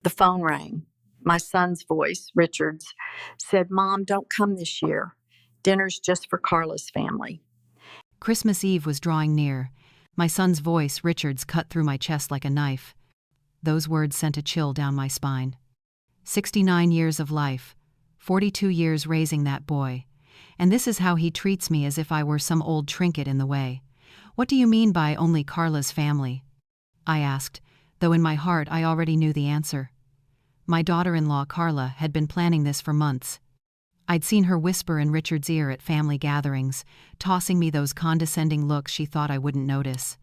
The phone rang. My son's voice, Richard's, said, "Mom, don't come this year. Dinner's just for Carla's family." Christmas Eve was drawing near. My son's voice, Richard's, cut through my chest like a knife. Those words sent a chill down my spine. 69 years of life, 42 years raising that boy. And this is how he treats me, as if I were some old trinket in the way. "What do you mean by only Carla's family?" I asked, though in my heart I already knew the answer. My daughter-in-law, Carla, had been planning this for months. I'd seen her whisper in Richard's ear at family gatherings, tossing me those condescending looks she thought I wouldn't notice.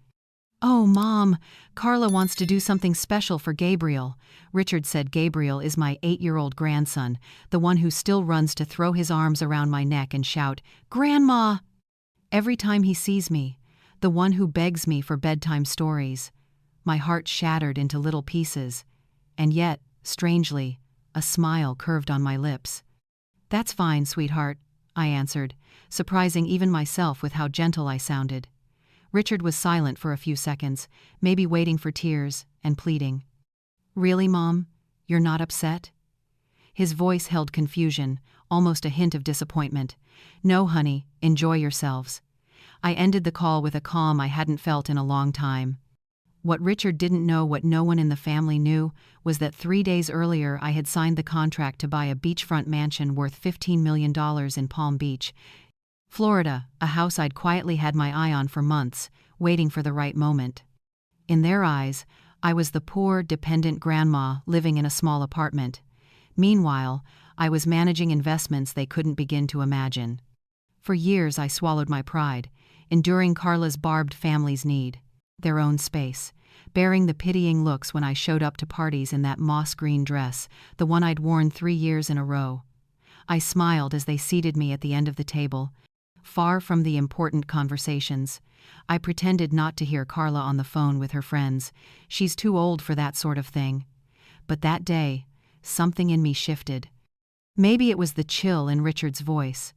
"Oh, Mom, Carla wants to do something special for Gabriel." Richard said. Gabriel is my 8-year-old grandson, the one who still runs to throw his arms around my neck and shout, "Grandma!" every time he sees me, the one who begs me for bedtime stories. My heart shattered into little pieces, and yet, strangely, a smile curved on my lips. "That's fine, sweetheart," I answered, surprising even myself with how gentle I sounded. Richard was silent for a few seconds, maybe waiting for tears and pleading. "Really, Mom? You're not upset?" His voice held confusion, almost a hint of disappointment. "No, honey, enjoy yourselves." I ended the call with a calm I hadn't felt in a long time. What Richard didn't know, what no one in the family knew, was that 3 days earlier I had signed the contract to buy a beachfront mansion worth $15 million in Palm Beach, Florida, a house I'd quietly had my eye on for months, waiting for the right moment. In their eyes, I was the poor, dependent grandma living in a small apartment. Meanwhile, I was managing investments they couldn't begin to imagine. For years I swallowed my pride, enduring Carla's barbed family's need, their own space, bearing the pitying looks when I showed up to parties in that moss-green dress, the one I'd worn 3 years in a row. I smiled as they seated me at the end of the table. Far from the important conversations, I pretended not to hear Carla on the phone with her friends. She's too old for that sort of thing. But that day, something in me shifted. Maybe it was the chill in Richard's voice,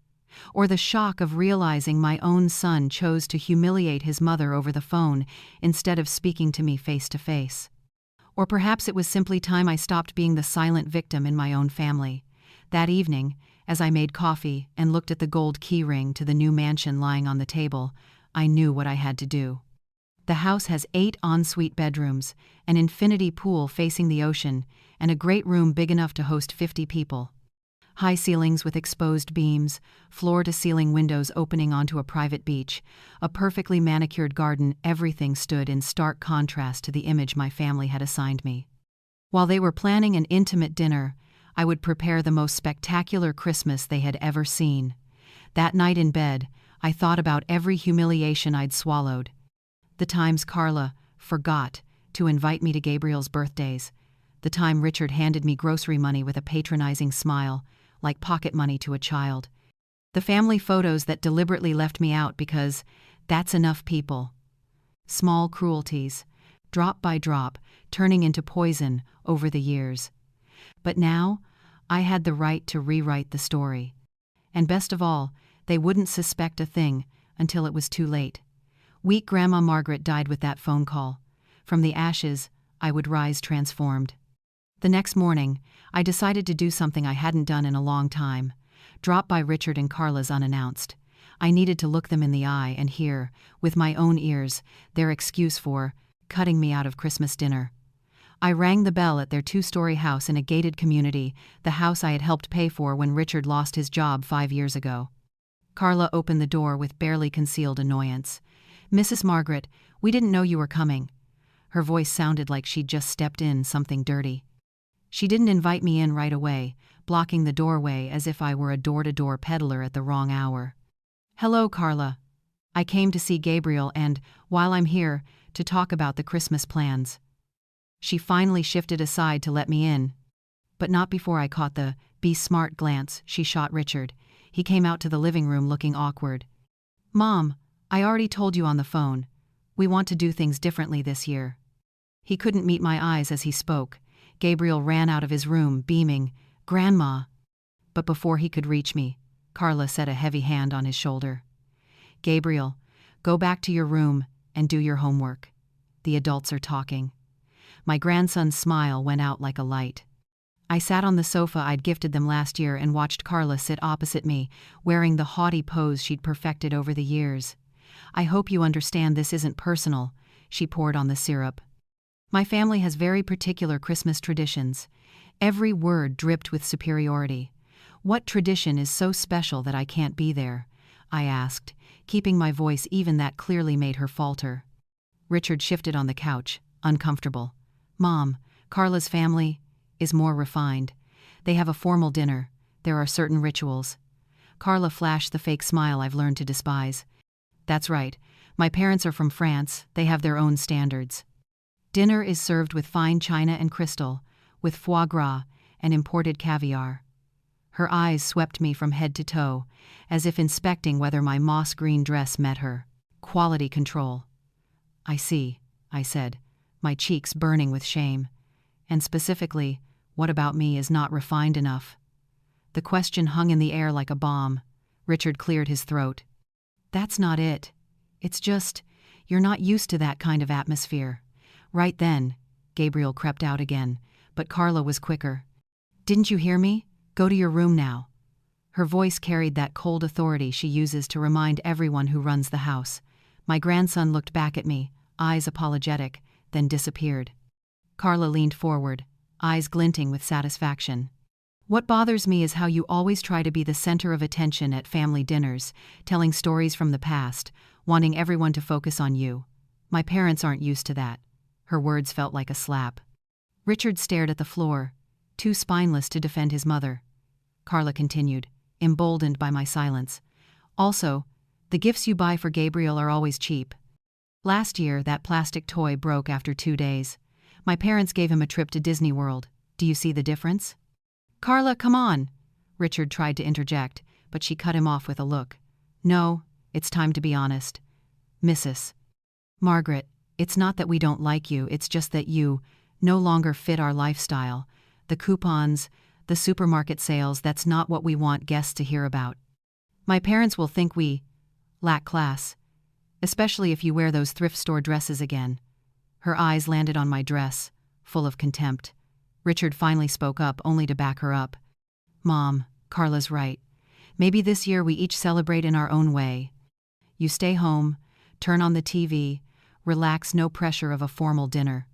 or the shock of realizing my own son chose to humiliate his mother over the phone instead of speaking to me face to face. Or perhaps it was simply time I stopped being the silent victim in my own family. That evening, as I made coffee and looked at the gold key ring to the new mansion lying on the table, I knew what I had to do. The house has 8 ensuite bedrooms, an infinity pool facing the ocean, and a great room big enough to host 50 people. High ceilings with exposed beams, floor-to-ceiling windows opening onto a private beach, a perfectly manicured garden. Everything stood in stark contrast to the image my family had assigned me. While they were planning an intimate dinner, I would prepare the most spectacular Christmas they had ever seen. That night in bed, I thought about every humiliation I'd swallowed. The times Carla forgot to invite me to Gabriel's birthdays. The time Richard handed me grocery money with a patronizing smile, like pocket money to a child. The family photos that deliberately left me out because that's enough people. Small cruelties, drop by drop, turning into poison over the years. But now, I had the right to rewrite the story. And best of all, they wouldn't suspect a thing until it was too late. Weak Grandma Margaret died with that phone call. From the ashes, I would rise transformed. The next morning, I decided to do something I hadn't done in a long time. Drop by Richard and Carla's unannounced. I needed to look them in the eye and hear, with my own ears, their excuse for cutting me out of Christmas dinner. I rang the bell at their 2-story house in a gated community, the house I had helped pay for when Richard lost his job 5 years ago. Carla opened the door with barely concealed annoyance. "Mrs. Margaret, we didn't know you were coming." Her voice sounded like she'd just stepped in something dirty. She didn't invite me in right away, blocking the doorway as if I were a door-to-door peddler at the wrong hour. "Hello, Carla. I came to see Gabriel and, while I'm here, to talk about the Christmas plans." She finally shifted aside to let me in, but not before I caught the "be smart" glance she shot Richard. He came out to the living room looking awkward. "Mom, I already told you on the phone. We want to do things differently this year." He couldn't meet my eyes as he spoke. Gabriel ran out of his room, beaming, "Grandma." But before he could reach me, Carla set a heavy hand on his shoulder. "Gabriel, go back to your room and do your homework. The adults are talking." My grandson's smile went out like a light. I sat on the sofa I'd gifted them last year and watched Carla sit opposite me, wearing the haughty pose she'd perfected over the years. "I hope you understand this isn't personal," she poured on the syrup. "My family has very particular Christmas traditions." Every word dripped with superiority. "What tradition is so special that I can't be there?" I asked, keeping my voice even that clearly made her falter. Richard shifted on the couch, uncomfortable. "Mom, Carla's family is more refined. They have a formal dinner. There are certain rituals." Carla flashed the fake smile I've learned to despise. "That's right. My parents are from France. They have their own standards. Dinner is served with fine china and crystal, with foie gras and imported caviar." Her eyes swept me from head to toe, as if inspecting whether my moss-green dress met her. Quality control. "I see," I said, my cheeks burning with shame. "And specifically, what about me is not refined enough?" The question hung in the air like a bomb. Richard cleared his throat. "That's not it. It's just, you're not used to that kind of atmosphere." Right then, Gabriel crept out again, but Carla was quicker. "Didn't you hear me? Go to your room now." Her voice carried that cold authority she uses to remind everyone who runs the house. My grandson looked back at me, eyes apologetic, then disappeared. Carla leaned forward, eyes glinting with satisfaction. "What bothers me is how you always try to be the center of attention at family dinners, telling stories from the past, wanting everyone to focus on you. My parents aren't used to that." Her words felt like a slap. Richard stared at the floor, too spineless to defend his mother. Carla continued, emboldened by my silence. "Also, the gifts you buy for Gabriel are always cheap. Last year, that plastic toy broke after 2 days. My parents gave him a trip to Disney World. Do you see the difference?" "Carla, come on!" Richard tried to interject, but she cut him off with a look. "No, it's time to be honest. Mrs. Margaret, it's not that we don't like you, it's just that you no longer fit our lifestyle. The coupons, the supermarket sales, that's not what we want guests to hear about. My parents will think we lack class, especially if you wear those thrift store dresses again." Her eyes landed on my dress, full of contempt. Richard finally spoke up, only to back her up. "Mom, Carla's right. Maybe this year we each celebrate in our own way. You stay home, turn on the TV, relax, no pressure of a formal dinner."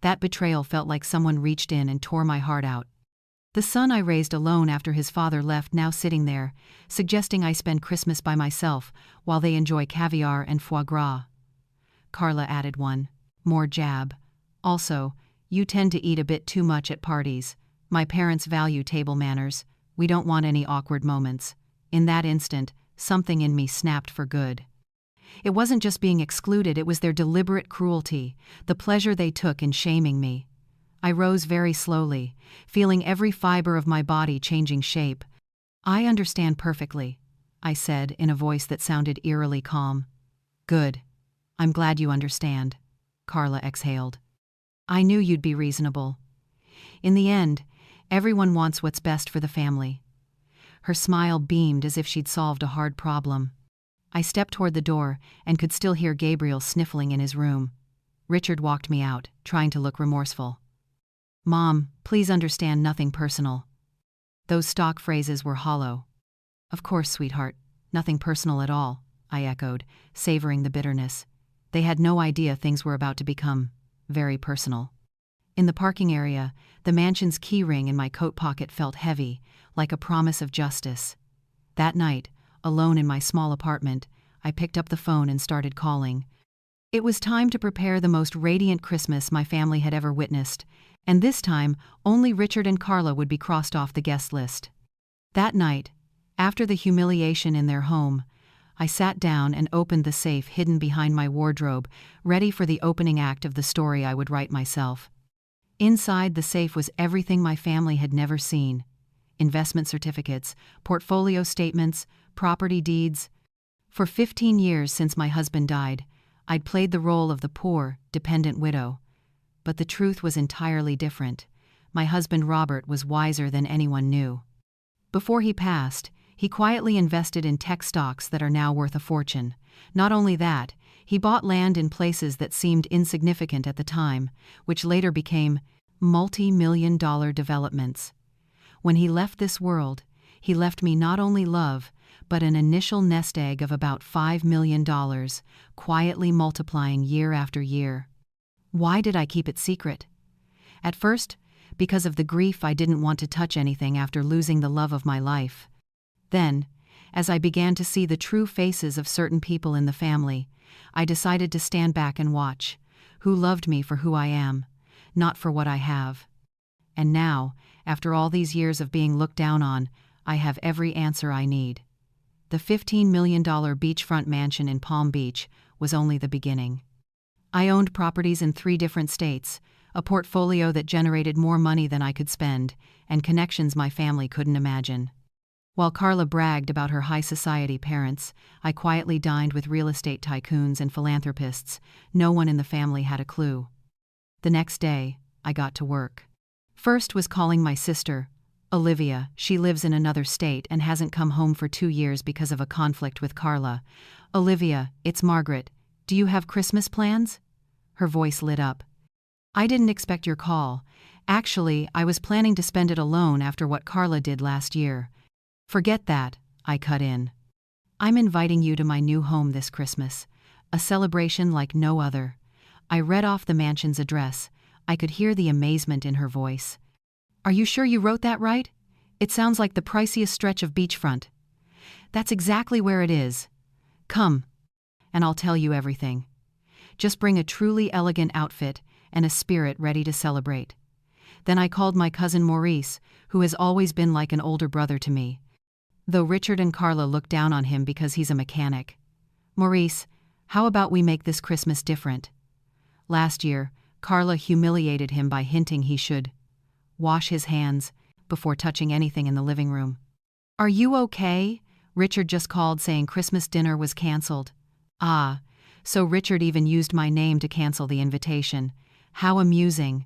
That betrayal felt like someone reached in and tore my heart out. The son I raised alone after his father left now sitting there, suggesting I spend Christmas by myself while they enjoy caviar and foie gras. Carla added one more jab. "Also, you tend to eat a bit too much at parties. My parents value table manners. We don't want any awkward moments." In that instant, something in me snapped for good. It wasn't just being excluded, it was their deliberate cruelty, the pleasure they took in shaming me. I rose very slowly, feeling every fiber of my body changing shape. "I understand perfectly," I said in a voice that sounded eerily calm. "Good. I'm glad you understand," Carla exhaled. "I knew you'd be reasonable. In the end, everyone wants what's best for the family." Her smile beamed as if she'd solved a hard problem. I stepped toward the door and could still hear Gabriel sniffling in his room. Richard walked me out, trying to look remorseful. "Mom, please understand, nothing personal." Those stock phrases were hollow. "Of course, sweetheart, nothing personal at all," I echoed, savoring the bitterness. They had no idea things were about to become very personal. In the parking area, the mansion's key ring in my coat pocket felt heavy, like a promise of justice. That night, alone in my small apartment, I picked up the phone and started calling. It was time to prepare the most radiant Christmas my family had ever witnessed, and this time only Richard and Carla would be crossed off the guest list. That night, after the humiliation in their home, I sat down and opened the safe hidden behind my wardrobe, ready for the opening act of the story I would write myself. Inside the safe was everything my family had never seen: investment certificates, portfolio statements, property deeds. For 15 years since my husband died, I'd played the role of the poor, dependent widow. But the truth was entirely different. My husband Robert was wiser than anyone knew. Before he passed, He quietly invested in tech stocks that are now worth a fortune. Not only that, he bought land in places that seemed insignificant at the time, which later became multi-million-dollar developments. When he left this world, he left me not only love, but an initial nest egg of about $5 million, quietly multiplying year after year. Why did I keep it secret? At first, because of the grief. I didn't want to touch anything after losing the love of my life. Then, as I began to see the true faces of certain people in the family, I decided to stand back and watch, who loved me for who I am, not for what I have. And now, after all these years of being looked down on, I have every answer I need. The $15 million beachfront mansion in Palm Beach was only the beginning. I owned properties in 3 different states, a portfolio that generated more money than I could spend, and connections my family couldn't imagine. While Carla bragged about her high society parents, I quietly dined with real estate tycoons and philanthropists. No one in the family had a clue. The next day, I got to work. First was calling my sister, Olivia. She lives in another state and hasn't come home for 2 years because of a conflict with Carla. "Olivia, it's Margaret. Do you have Christmas plans?" Her voice lit up. "I didn't expect your call. Actually, I was planning to spend it alone after what Carla did last year." "Forget that," I cut in. "I'm inviting you to my new home this Christmas, a celebration like no other." I read off the mansion's address. I could hear the amazement in her voice. "Are you sure you wrote that right? It sounds like the priciest stretch of beachfront." "That's exactly where it is. Come, and I'll tell you everything. Just bring a truly elegant outfit and a spirit ready to celebrate." Then I called my cousin Maurice, who has always been like an older brother to me, though Richard and Carla look down on him because he's a mechanic. "Maurice, how about we make this Christmas different?" Last year, Carla humiliated him by hinting he should wash his hands before touching anything in the living room. "Are you okay?" Richard just called saying Christmas dinner was canceled. Ah, so Richard even used my name to cancel the invitation. How amusing.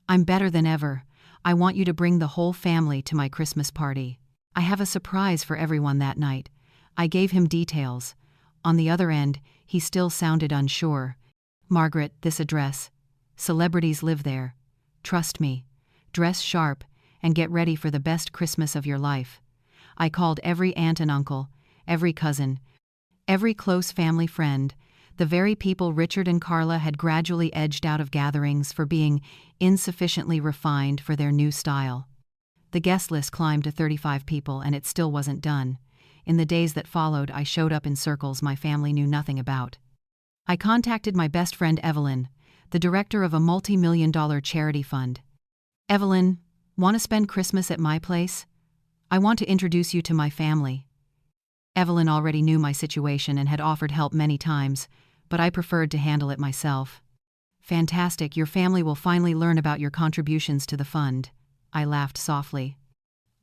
"I'm better than ever. I want you to bring the whole family to my Christmas party. I have a surprise for everyone that night." I gave him details. On the other end, he still sounded unsure. "Margaret, this address. Celebrities live there. Trust me. Dress sharp and get ready for the best Christmas of your life." I called every aunt and uncle, every cousin, every close family friend, the very people Richard and Carla had gradually edged out of gatherings for being insufficiently refined for their new style. The guest list climbed to 35 people, and it still wasn't done. In the days that followed, I showed up in circles my family knew nothing about. I contacted my best friend Evelyn, the director of a multi-million-dollar charity fund. "Evelyn, want to spend Christmas at my place? I want to introduce you to my family." Evelyn already knew my situation and had offered help many times, but I preferred to handle it myself. "Fantastic, your family will finally learn about your contributions to the fund." I laughed softly.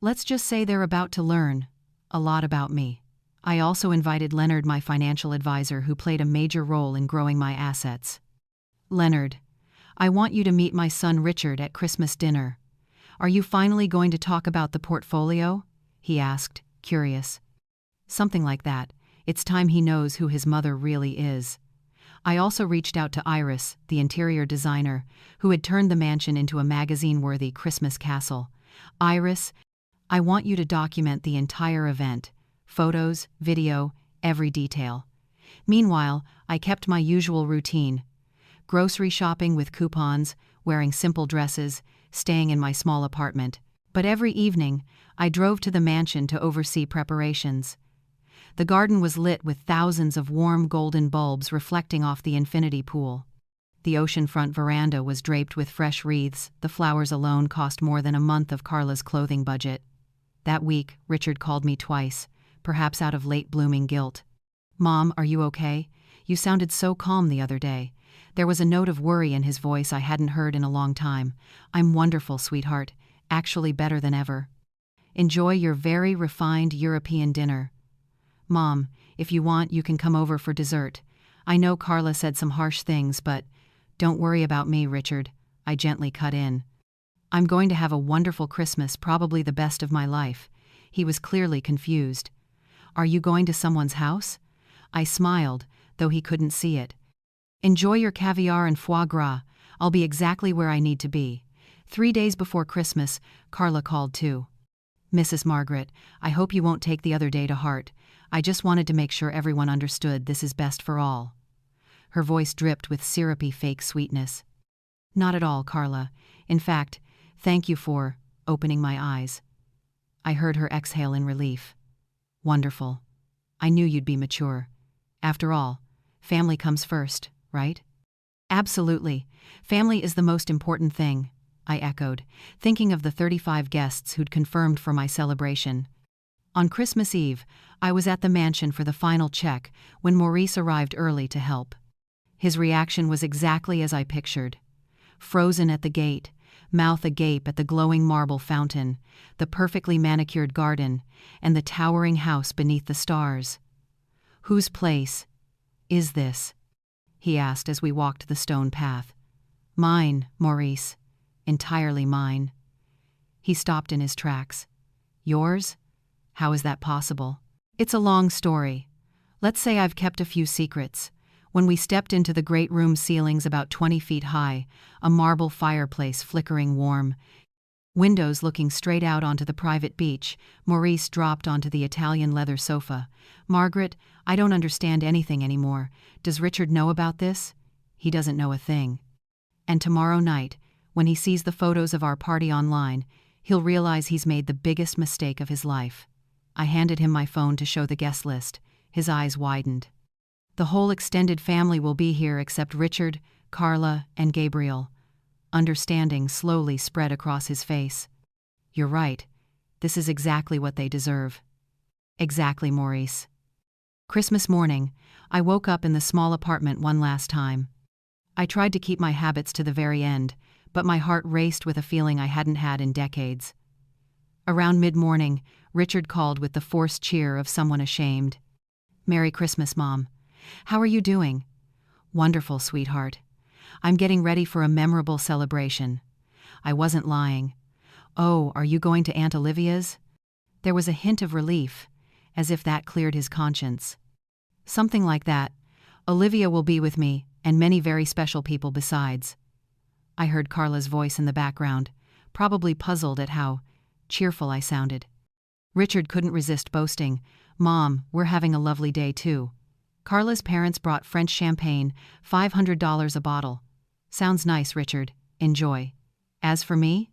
"Let's just say they're about to learn a lot about me." I also invited Leonard, my financial advisor, who played a major role in growing my assets. "Leonard, I want you to meet my son Richard at Christmas dinner. Are you finally going to talk about the portfolio?" he asked, curious. "Something like that. It's time he knows who his mother really is." I also reached out to Iris, the interior designer, who had turned the mansion into a magazine-worthy Christmas castle. "Iris, I want you to document the entire event. Photos, video, every detail." Meanwhile, I kept my usual routine. Grocery shopping with coupons, wearing simple dresses, staying in my small apartment. But every evening, I drove to the mansion to oversee preparations. The garden was lit with thousands of warm golden bulbs reflecting off the infinity pool. The oceanfront veranda was draped with fresh wreaths. The flowers alone cost more than a month of Carla's clothing budget. That week, Richard called me twice, perhaps out of late-blooming guilt. "Mom, are you okay? You sounded so calm the other day." There was a note of worry in his voice I hadn't heard in a long time. "I'm wonderful, sweetheart. Actually better than ever. Enjoy your very refined European dinner. Mom, if you want, you can come over for dessert. I know Carla said some harsh things, but don't worry about me, Richard." I gently cut in. "I'm going to have a wonderful Christmas, probably the best of my life. He was clearly confused. "Are you going to someone's house?" I smiled, though he couldn't see it. "Enjoy your caviar and foie gras. I'll be exactly where I need to be." 3 days before Christmas, Carla called too. "Mrs. Margaret, I hope you won't take the other day to heart. I just wanted to make sure everyone understood this is best for all." Her voice dripped with syrupy fake sweetness. "Not at all, Carla. In fact, thank you for opening my eyes." I heard her exhale in relief. "Wonderful. I knew you'd be mature. After all, family comes first, right?" "Absolutely. Family is the most important thing," I echoed, thinking of the 35 guests who'd confirmed for my celebration. On Christmas Eve, I was at the mansion for the final check when Maurice arrived early to help. His reaction was exactly as I pictured. Frozen at the gate, mouth agape at the glowing marble fountain, the perfectly manicured garden, and the towering house beneath the stars. "Whose place is this?" he asked as we walked the stone path. "Mine, Maurice. Entirely mine." He stopped in his tracks. "Yours? How is that possible?" "It's a long story. Let's say I've kept a few secrets." When we stepped into the great room, ceilings about 20 feet high, a marble fireplace flickering warm, windows looking straight out onto the private beach, Maurice dropped onto the Italian leather sofa. "Margaret, I don't understand anything anymore. Does Richard know about this?" "He doesn't know a thing. And tomorrow night, when he sees the photos of our party online, he'll realize he's made the biggest mistake of his life." I handed him my phone to show the guest list. His eyes widened. "The whole extended family will be here except Richard, Carla, and Gabriel." Understanding slowly spread across his face. "You're right. This is exactly what they deserve." "Exactly, Maurice." Christmas morning, I woke up in the small apartment one last time. I tried to keep my habits to the very end, but my heart raced with a feeling I hadn't had in decades. Around mid-morning, Richard called with the forced cheer of someone ashamed. "Merry Christmas, Mom. How are you doing?" "Wonderful, sweetheart. I'm getting ready for a memorable celebration." I wasn't lying. "Oh, are you going to Aunt Olivia's?" There was a hint of relief, as if that cleared his conscience. "Something like that. Olivia will be with me, and many very special people besides." I heard Carla's voice in the background, probably puzzled at how cheerful I sounded. Richard couldn't resist boasting, "Mom, we're having a lovely day too. Carla's parents brought French champagne, $500 a bottle. Sounds nice, Richard. Enjoy. As for me?"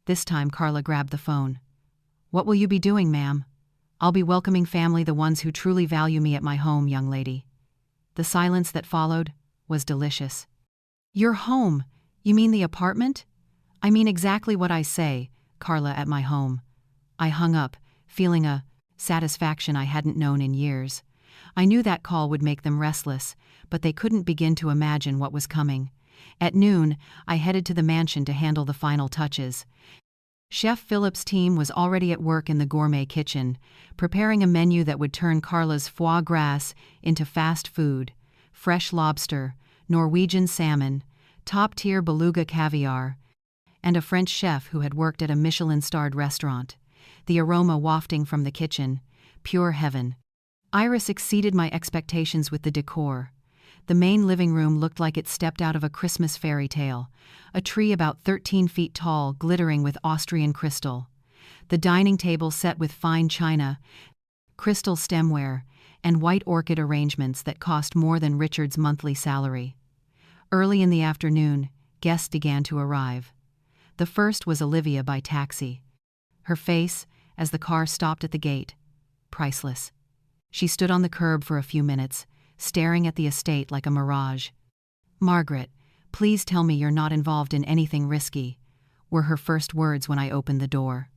This time Carla grabbed the phone. "What will you be doing, ma'am?" "I'll be welcoming family, the ones who truly value me at my home, young lady." The silence that followed was delicious. "Your home? You mean the apartment?" "I mean exactly what I say, Carla, at my home." I hung up, feeling a satisfaction I hadn't known in years. I knew that call would make them restless, but they couldn't begin to imagine what was coming. At noon, I headed to the mansion to handle the final touches. Chef Philip's team was already at work in the gourmet kitchen, preparing a menu that would turn Carla's foie gras into fast food: fresh lobster, Norwegian salmon, top-tier beluga caviar, and a French chef who had worked at a Michelin-starred restaurant. The aroma wafting from the kitchen, pure heaven. Iris exceeded my expectations with the decor. The main living room looked like it stepped out of a Christmas fairy tale, a tree about 13 feet tall glittering with Austrian crystal. The dining table set with fine china, crystal stemware, and white orchid arrangements that cost more than Richard's monthly salary. Early in the afternoon, guests began to arrive. The first was Olivia by taxi. Her face, as the car stopped at the gate, priceless. She stood on the curb for a few minutes, staring at the estate like a mirage. "Margaret, please tell me you're not involved in anything risky," were her first words when I opened the door.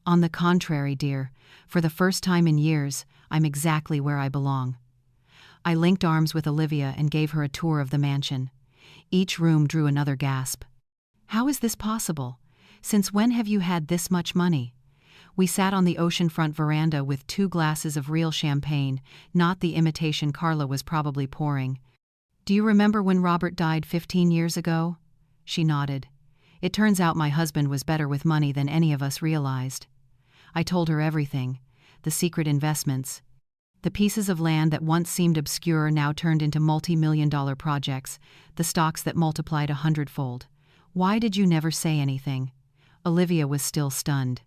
"On the contrary, dear, for the first time in years, I'm exactly where I belong." I linked arms with Olivia and gave her a tour of the mansion. Each room drew another gasp. "How is this possible? Since when have you had this much money?" We sat on the oceanfront veranda with 2 glasses of real champagne, not the imitation Carla was probably pouring. "Do you remember when Robert died 15 years ago?" She nodded. "It turns out my husband was better with money than any of us realized." I told her everything: the secret investments, the pieces of land that once seemed obscure now turned into multi-million-dollar projects, the stocks that multiplied 100-fold. Why did you never say anything? Olivia was still stunned.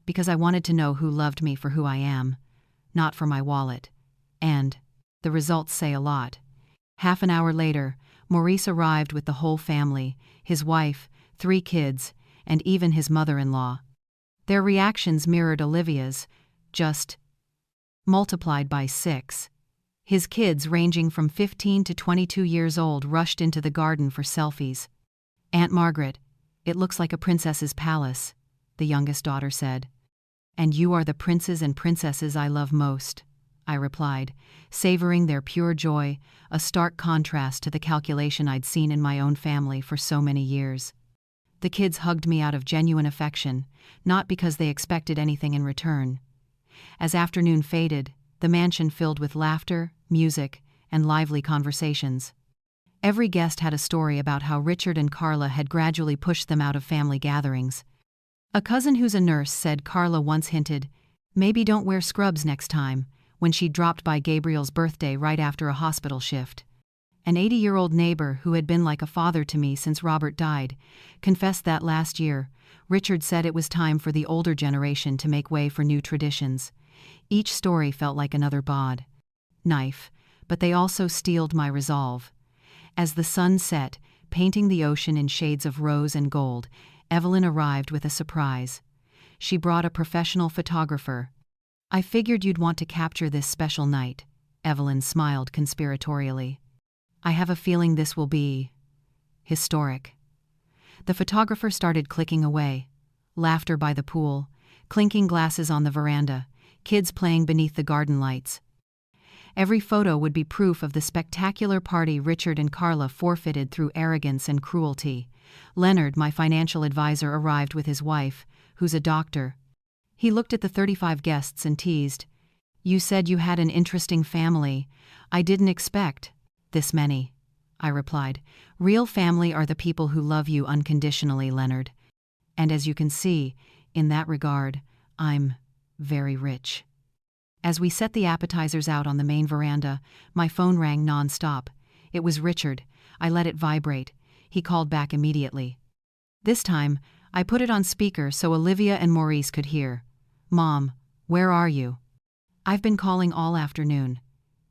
Because I wanted to know who loved me for who I am, not for my wallet. And the results say a lot. Half an hour later, Maurice arrived with the whole family, his wife, 3 kids, and even his mother-in-law. Their reactions mirrored Olivia's, just multiplied by 6. His kids, ranging from 15 to 22 years old, rushed into the garden for selfies. "Aunt Margaret, it looks like a princess's palace," the youngest daughter said. "And you are the princes and princesses I love most," I replied, savoring their pure joy, a stark contrast to the calculation I'd seen in my own family for so many years. The kids hugged me out of genuine affection, not because they expected anything in return. As afternoon faded, the mansion filled with laughter, music, and lively conversations. Every guest had a story about how Richard and Carla had gradually pushed them out of family gatherings. A cousin who's a nurse said Carla once hinted, "Maybe don't wear scrubs next time," when she dropped by Gabriel's birthday right after a hospital shift. An 80-year-old neighbor who had been like a father to me since Robert died confessed that last year, Richard said it was time for the older generation to make way for new traditions. Each story felt like another knife, but they also steeled my resolve. As the sun set, painting the ocean in shades of rose and gold, Evelyn arrived with a surprise. She brought a professional photographer. "I figured you'd want to capture this special night," Evelyn smiled conspiratorially. "I have a feeling this will be historic." The photographer started clicking away. Laughter by the pool, clinking glasses on the veranda, kids playing beneath the garden lights. Every photo would be proof of the spectacular party Richard and Carla forfeited through arrogance and cruelty. Leonard, my financial advisor, arrived with his wife, who's a doctor. He looked at the 35 guests and teased, "You said you had an interesting family. I didn't expect this many," I replied. "Real family are the people who love you unconditionally, Leonard. And as you can see, in that regard, I'm very rich." As we set the appetizers out on the main veranda, my phone rang non-stop. It was Richard. I let it vibrate. He called back immediately. This time, I put it on speaker so Olivia and Maurice could hear. "Mom, where are you?" "I've been calling all afternoon."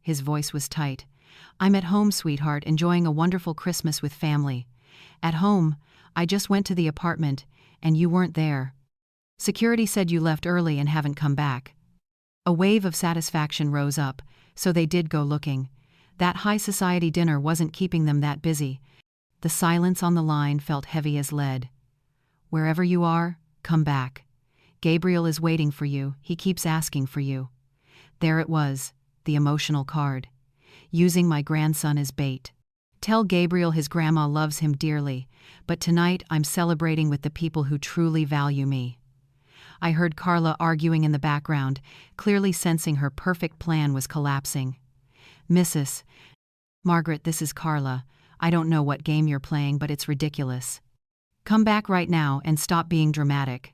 His voice was tight. "I'm at home, sweetheart, enjoying a wonderful Christmas with family. At home, I just went to the apartment, and you weren't there. Security said you left early and haven't come back." A wave of satisfaction rose up, so they did go looking. That high society dinner wasn't keeping them that busy. The silence on the line felt heavy as lead. "Wherever you are, come back. Gabriel is waiting for you, he keeps asking for you." There it was, the emotional card. Using my grandson as bait. "Tell Gabriel his grandma loves him dearly, but tonight I'm celebrating with the people who truly value me." I heard Carla arguing in the background, clearly sensing her perfect plan was collapsing. "Mrs. Margaret, this is Carla. I don't know what game you're playing, but it's ridiculous. Come back right now and stop being dramatic."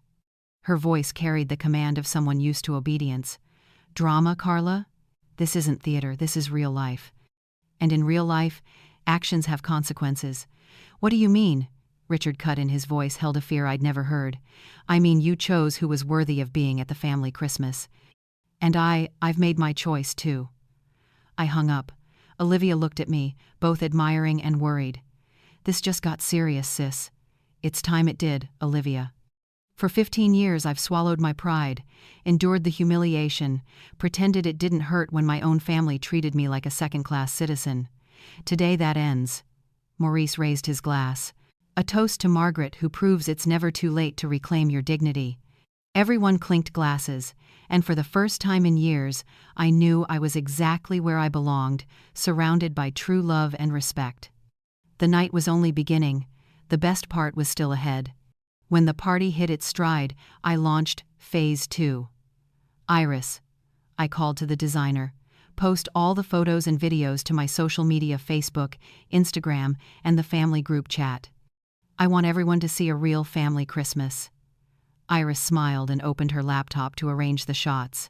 Her voice carried the command of someone used to obedience. "Drama, Carla? This isn't theater, this is real life. And in real life, actions have consequences." "What do you mean?" Richard cut in, his voice held a fear I'd never heard. "I mean, you chose who was worthy of being at the family Christmas. And I've made my choice too." I hung up. Olivia looked at me, both admiring and worried. "This just got serious, sis." "It's time it did, Olivia. For 15 years I've swallowed my pride, endured the humiliation, pretended it didn't hurt when my own family treated me like a second-class citizen. Today that ends." Maurice raised his glass. "A toast to Margaret, who proves it's never too late to reclaim your dignity." Everyone clinked glasses, and for the first time in years, I knew I was exactly where I belonged, surrounded by true love and respect. The night was only beginning. The best part was still ahead. When the party hit its stride, I launched Phase 2. "Iris," I called to the designer, "post all the photos and videos to my social media, Facebook, Instagram, and the family group chat. I want everyone to see a real family Christmas." Iris smiled and opened her laptop to arrange the shots.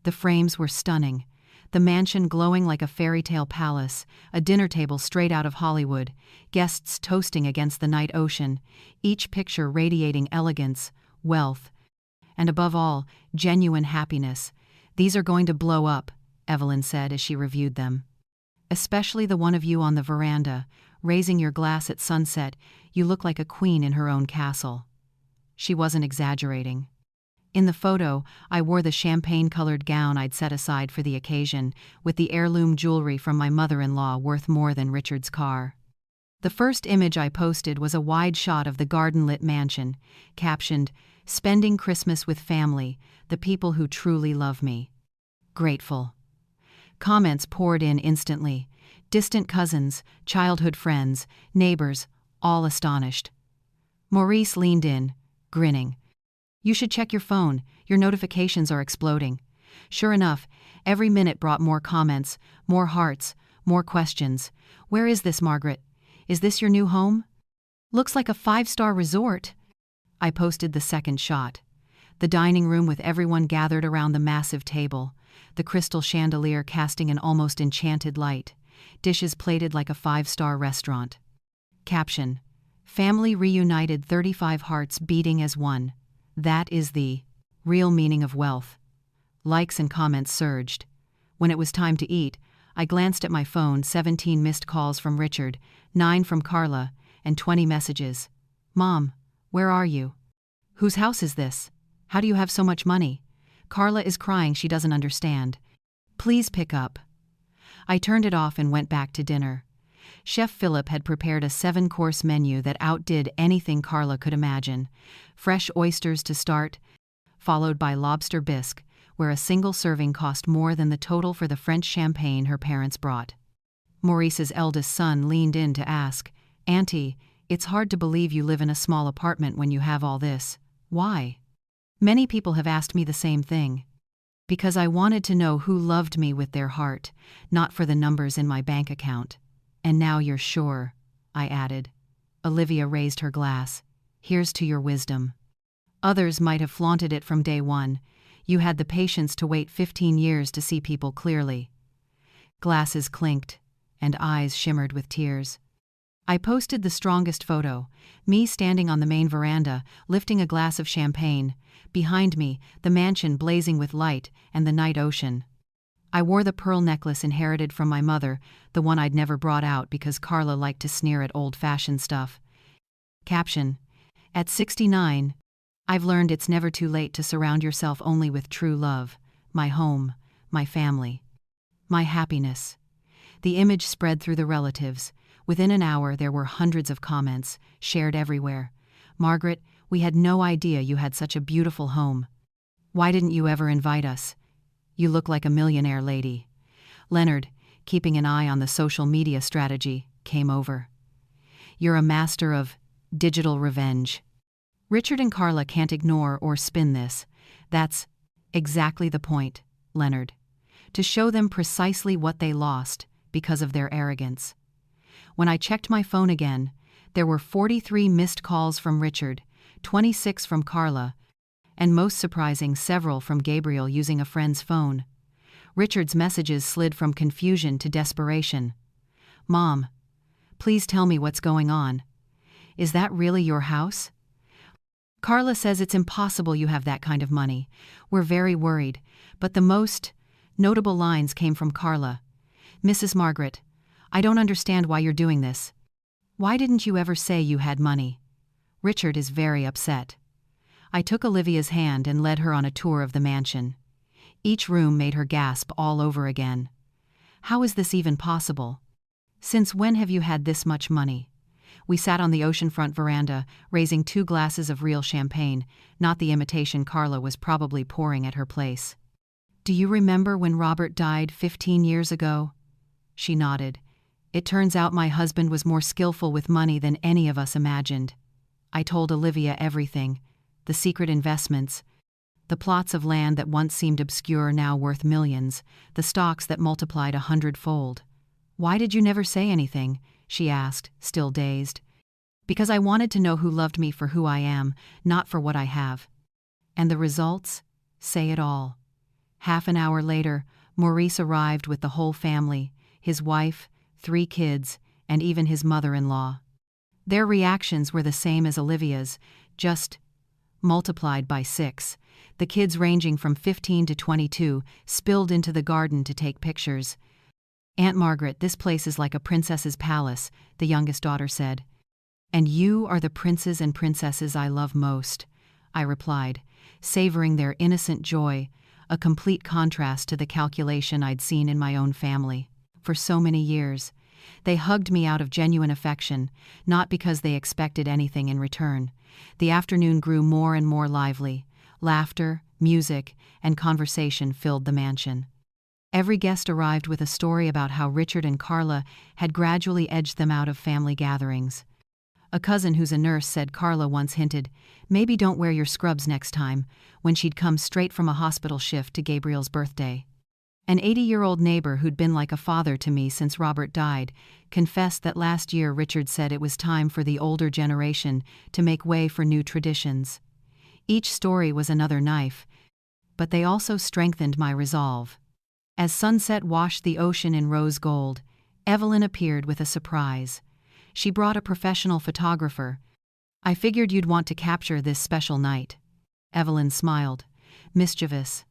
The frames were stunning. The mansion glowing like a fairy tale palace, a dinner table straight out of Hollywood, guests toasting against the night ocean, each picture radiating elegance, wealth, and above all, genuine happiness. "These are going to blow up," Evelyn said as she reviewed them. "Especially the one of you on the veranda, raising your glass at sunset. You look like a queen in her own castle." She wasn't exaggerating. In the photo, I wore the champagne-colored gown I'd set aside for the occasion, with the heirloom jewelry from my mother-in-law worth more than Richard's car. The first image I posted was a wide shot of the garden-lit mansion, captioned, "Spending Christmas with family, the people who truly love me. Grateful." Comments poured in instantly. Distant cousins, childhood friends, neighbors, all astonished. Maurice leaned in, grinning. "You should check your phone, your notifications are exploding." Sure enough, every minute brought more comments, more hearts, more questions. "Where is this, Margaret? Is this your new home? Looks like a 5-star resort." I posted the second shot. The dining room with everyone gathered around the massive table, the crystal chandelier casting an almost enchanted light, dishes plated like a 5-star restaurant. Caption: "Family reunited, 35 hearts beating as one. That is the real meaning of wealth." Likes and comments surged. When it was time to eat, I glanced at my phone. 17 missed calls from Richard, 9 from Carla, and 20 messages. "Mom, where are you? Whose house is this? How do you have so much money? Carla is crying, she doesn't understand. Please pick up." I turned it off and went back to dinner. Chef Philip had prepared a 7-course menu that outdid anything Carla could imagine. Fresh oysters to start, followed by lobster bisque, where a single serving cost more than the total for the French champagne her parents brought. Maurice's eldest son leaned in to ask, "Auntie, it's hard to believe you live in a small apartment when you have all this. Why?" Many people have asked me the same thing. Because I wanted to know who loved me with their heart, not for the numbers in my bank account. "And now you're sure," I added. Olivia raised her glass. "Here's to your wisdom." Others might have flaunted it from day one. "You had the patience to wait 15 years to see people clearly." Glasses clinked, and eyes shimmered with tears. I posted the strongest photo, me standing on the main veranda, lifting a glass of champagne. Behind me, the mansion blazing with light and the night ocean. I wore the pearl necklace inherited from my mother, the one I'd never brought out because Carla liked to sneer at old-fashioned stuff. Caption: "At 69, I've learned it's never too late to surround yourself only with true love. My home, my family, my happiness." The image spread through the relatives. Within an hour, there were hundreds of comments, shared everywhere. "Margaret, we had no idea you had such a beautiful home. Why didn't you ever invite us? You look like a millionaire lady." Leonard, keeping an eye on the social media strategy, came over. "You're a master of digital revenge." Richard and Carla can't ignore or spin this. "That's exactly the point, Leonard. To show them precisely what they lost because of their arrogance." When I checked my phone again, there were 43 missed calls from Richard, 26 from Carla, and most surprising, several from Gabriel using a friend's phone. Richard's messages slid from confusion to desperation. "Mom, please tell me what's going on. Is that really your house? Carla says it's impossible you have that kind of money. We're very worried." But the most notable lines came from Carla. "Mrs. Margaret, I don't understand why you're doing this. Why didn't you ever say you had money? Richard is very upset." I took Olivia's hand and led her on a tour of the mansion. Each room made her gasp all over again. "How is this even possible? Since when have you had this much money?" We sat on the oceanfront veranda, raising 2 glasses of real champagne, not the imitation Carla was probably pouring at her place. "Do you remember when Robert died 15 years ago?" She nodded. "It turns out my husband was more skillful with money than any of us imagined." I told Olivia everything. The secret investments, the plots of land that once seemed obscure now worth millions, the stocks that multiplied 100-fold. "Why did you never say anything?" she asked, still dazed. "Because I wanted to know who loved me for who I am, not for what I have." And the results say it all. Half an hour later, Maurice arrived with the whole family, his wife, 3 kids, and even his mother-in-law. Their reactions were the same as Olivia's, just multiplied by 6. The kids ranging from 15 to 22 spilled into the garden to take pictures. "Aunt Margaret, this place is like a princess's palace," the youngest daughter said. "And you are the princes and princesses I love most," I replied, savoring their innocent joy, a complete contrast to the calculation I'd seen in my own family. For so many years, they hugged me out of genuine affection, not because they expected anything in return. The afternoon grew more and more lively. Laughter, music, and conversation filled the mansion. Every guest arrived with a story about how Richard and Carla had gradually edged them out of family gatherings. A cousin who's a nurse said Carla once hinted, "Maybe don't wear your scrubs next time," when she'd come straight from a hospital shift to Gabriel's birthday. An 80-year-old neighbor who'd been like a father to me since Robert died confessed that last year Richard said it was time for the older generation to make way for new traditions. Each story was another knife, but they also strengthened my resolve. As sunset washed the ocean in rose gold, Evelyn appeared with a surprise. She brought a professional photographer. "I figured you'd want to capture this special night." Evelyn smiled, mischievous.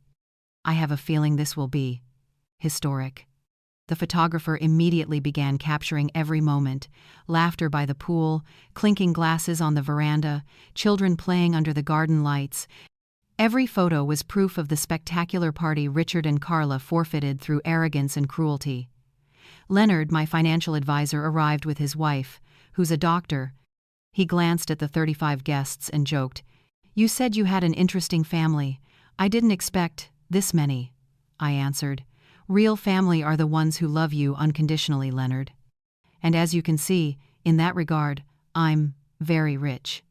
"I have a feeling this will be historic." The photographer immediately began capturing every moment: laughter by the pool, clinking glasses on the veranda, children playing under the garden lights. Every photo was proof of the spectacular party Richard and Carla forfeited through arrogance and cruelty. Leonard, my financial advisor, arrived with his wife, who's a doctor. He glanced at the 35 guests and joked, "You said you had an interesting family. I didn't expect this many," I answered. "Real family are the ones who love you unconditionally, Leonard. And as you can see, in that regard, I'm very rich."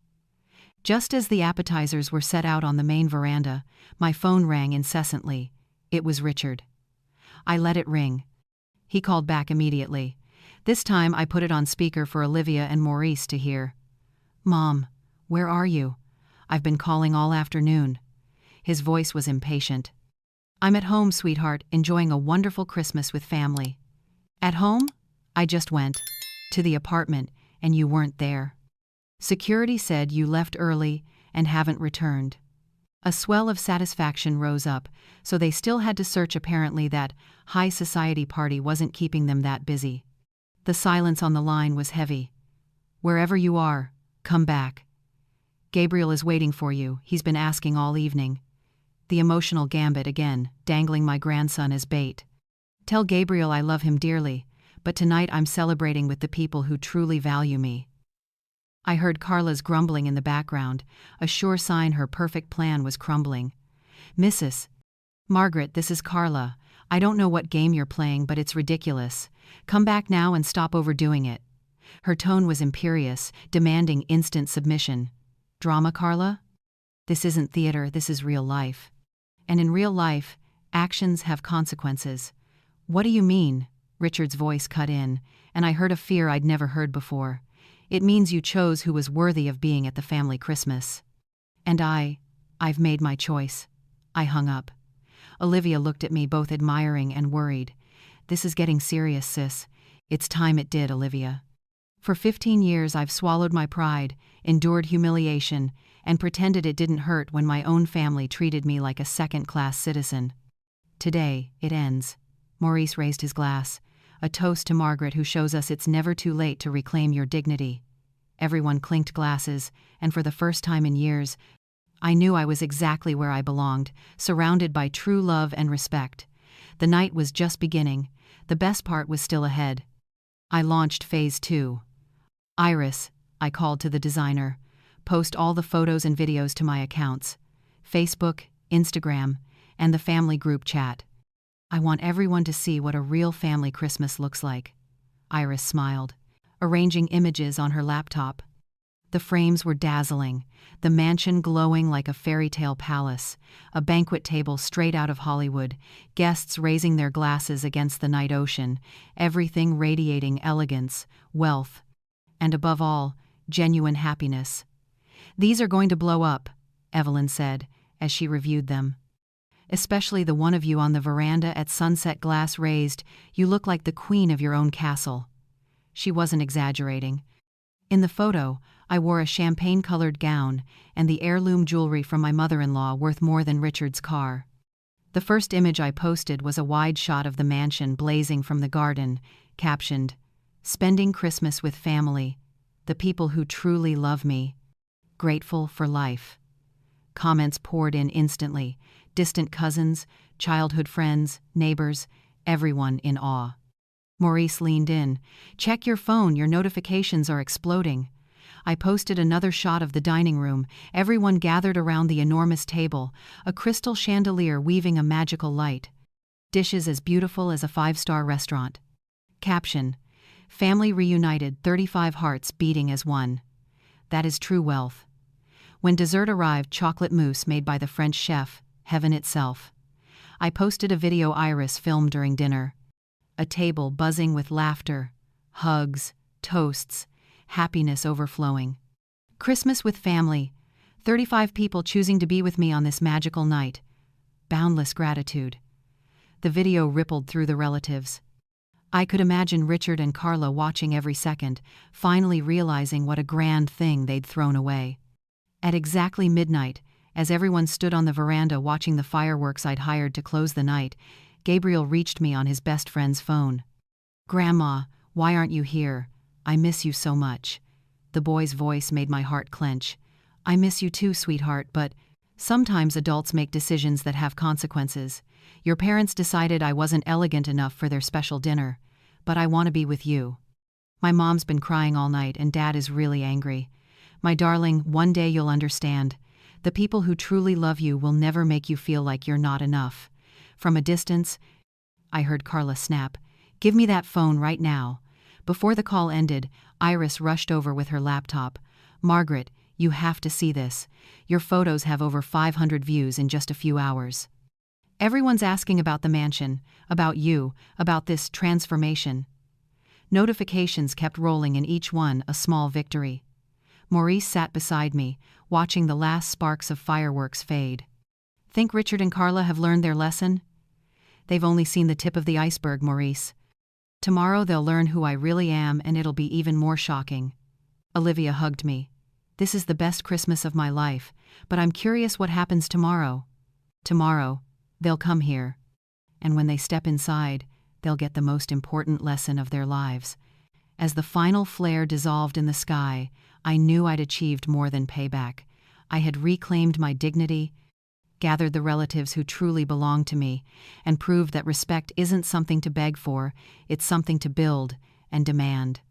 Just as the appetizers were set out on the main veranda, my phone rang incessantly. It was Richard. I let it ring. He called back immediately. This time I put it on speaker for Olivia and Maurice to hear. "Mom, where are you? I've been calling all afternoon." His voice was impatient. "I'm at home, sweetheart, enjoying a wonderful Christmas with family." "At home? I just went to the apartment, and you weren't there. Security said you left early and haven't returned." A swell of satisfaction rose up, so they still had to search. Apparently that high society party wasn't keeping them that busy. The silence on the line was heavy. "Wherever you are, come back. Gabriel is waiting for you. He's been asking all evening." The emotional gambit again, dangling my grandson as bait. "Tell Gabriel I love him dearly, but tonight I'm celebrating with the people who truly value me." I heard Carla's grumbling in the background, a sure sign her perfect plan was crumbling. "Mrs. Margaret, this is Carla. I don't know what game you're playing, but it's ridiculous. Come back now and stop overdoing it." Her tone was imperious, demanding instant submission. "Drama, Carla? This isn't theater, this is real life. And in real life, actions have consequences." "What do you mean?" Richard's voice cut in, and I heard a fear I'd never heard before. "It means you chose who was worthy of being at the family Christmas." "And I've made my choice." I hung up. Olivia looked at me, both admiring and worried. "This is getting serious, sis." "It's time it did, Olivia. For 15 years I've swallowed my pride, endured humiliation, and pretended it didn't hurt when my own family treated me like a second-class citizen. Today, it ends." Maurice raised his glass. "A toast to Margaret, who shows us it's never too late to reclaim your dignity." Everyone clinked glasses, and for the first time in years, I knew I was exactly where I belonged, surrounded by true love and respect. The night was just beginning. The best part was still ahead. I launched Phase 2. "Iris," I called to the designer, "post all the photos and videos to my accounts, Facebook, Instagram, and the family group chat. I want everyone to see what a real family Christmas looks like." Iris smiled, arranging images on her laptop. The frames were dazzling, the mansion glowing like a fairy tale palace, a banquet table straight out of Hollywood, guests raising their glasses against the night ocean, everything radiating elegance, wealth, and above all, genuine happiness. "These are going to blow up," Evelyn said, as she reviewed them. Especially the one of you on the veranda at sunset, glass raised, you look like the queen of your own castle. She wasn't exaggerating. In the photo, I wore a champagne-colored gown and the heirloom jewelry from my mother-in-law worth more than Richard's car. The first image I posted was a wide shot of the mansion blazing from the garden, captioned, "Spending Christmas with family, the people who truly love me. Grateful for life." Comments poured in instantly, distant cousins, childhood friends, neighbors, everyone in awe. Maurice leaned in. "Check your phone, your notifications are exploding." I posted another shot of the dining room, everyone gathered around the enormous table, a crystal chandelier weaving a magical light. Dishes as beautiful as a five-star restaurant. Caption: "Family reunited, 35 hearts beating as one. That is true wealth." When dessert arrived, chocolate mousse made by the French chef, heaven itself. I posted a video Iris filmed during dinner. A table buzzing with laughter, hugs, toasts, happiness overflowing. Christmas with family, 35 people choosing to be with me on this magical night. Boundless gratitude. The video rippled through the relatives. I could imagine Richard and Carla watching every second, finally realizing what a grand thing they'd thrown away. At exactly midnight, as everyone stood on the veranda watching the fireworks I'd hired to close the night, Gabriel reached me on his best friend's phone. "Grandma, why aren't you here? I miss you so much." The boy's voice made my heart clench. "I miss you too, sweetheart, but sometimes adults make decisions that have consequences. Your parents decided I wasn't elegant enough for their special dinner, but I want to be with you. My mom's been crying all night and Dad is really angry. My darling, one day you'll understand. The people who truly love you will never make you feel like you're not enough." From a distance, I heard Carla snap, "Give me that phone right now." Before the call ended, Iris rushed over with her laptop. "Margaret, you have to see this. Your photos have over 500 views in just a few hours. Everyone's asking about the mansion, about you, about this transformation." Notifications kept rolling, in each one a small victory. Maurice sat beside me, watching the last sparks of fireworks fade. "Think Richard and Carla have learned their lesson?" "They've only seen the tip of the iceberg, Maurice. Tomorrow they'll learn who I really am, and it'll be even more shocking." Olivia hugged me. "This is the best Christmas of my life, but I'm curious what happens tomorrow." "Tomorrow, they'll come here. And when they step inside, they'll get the most important lesson of their lives." As the final flare dissolved in the sky, I knew I'd achieved more than payback. I had reclaimed my dignity, gathered the relatives who truly belonged to me, and proved that respect isn't something to beg for, it's something to build and demand.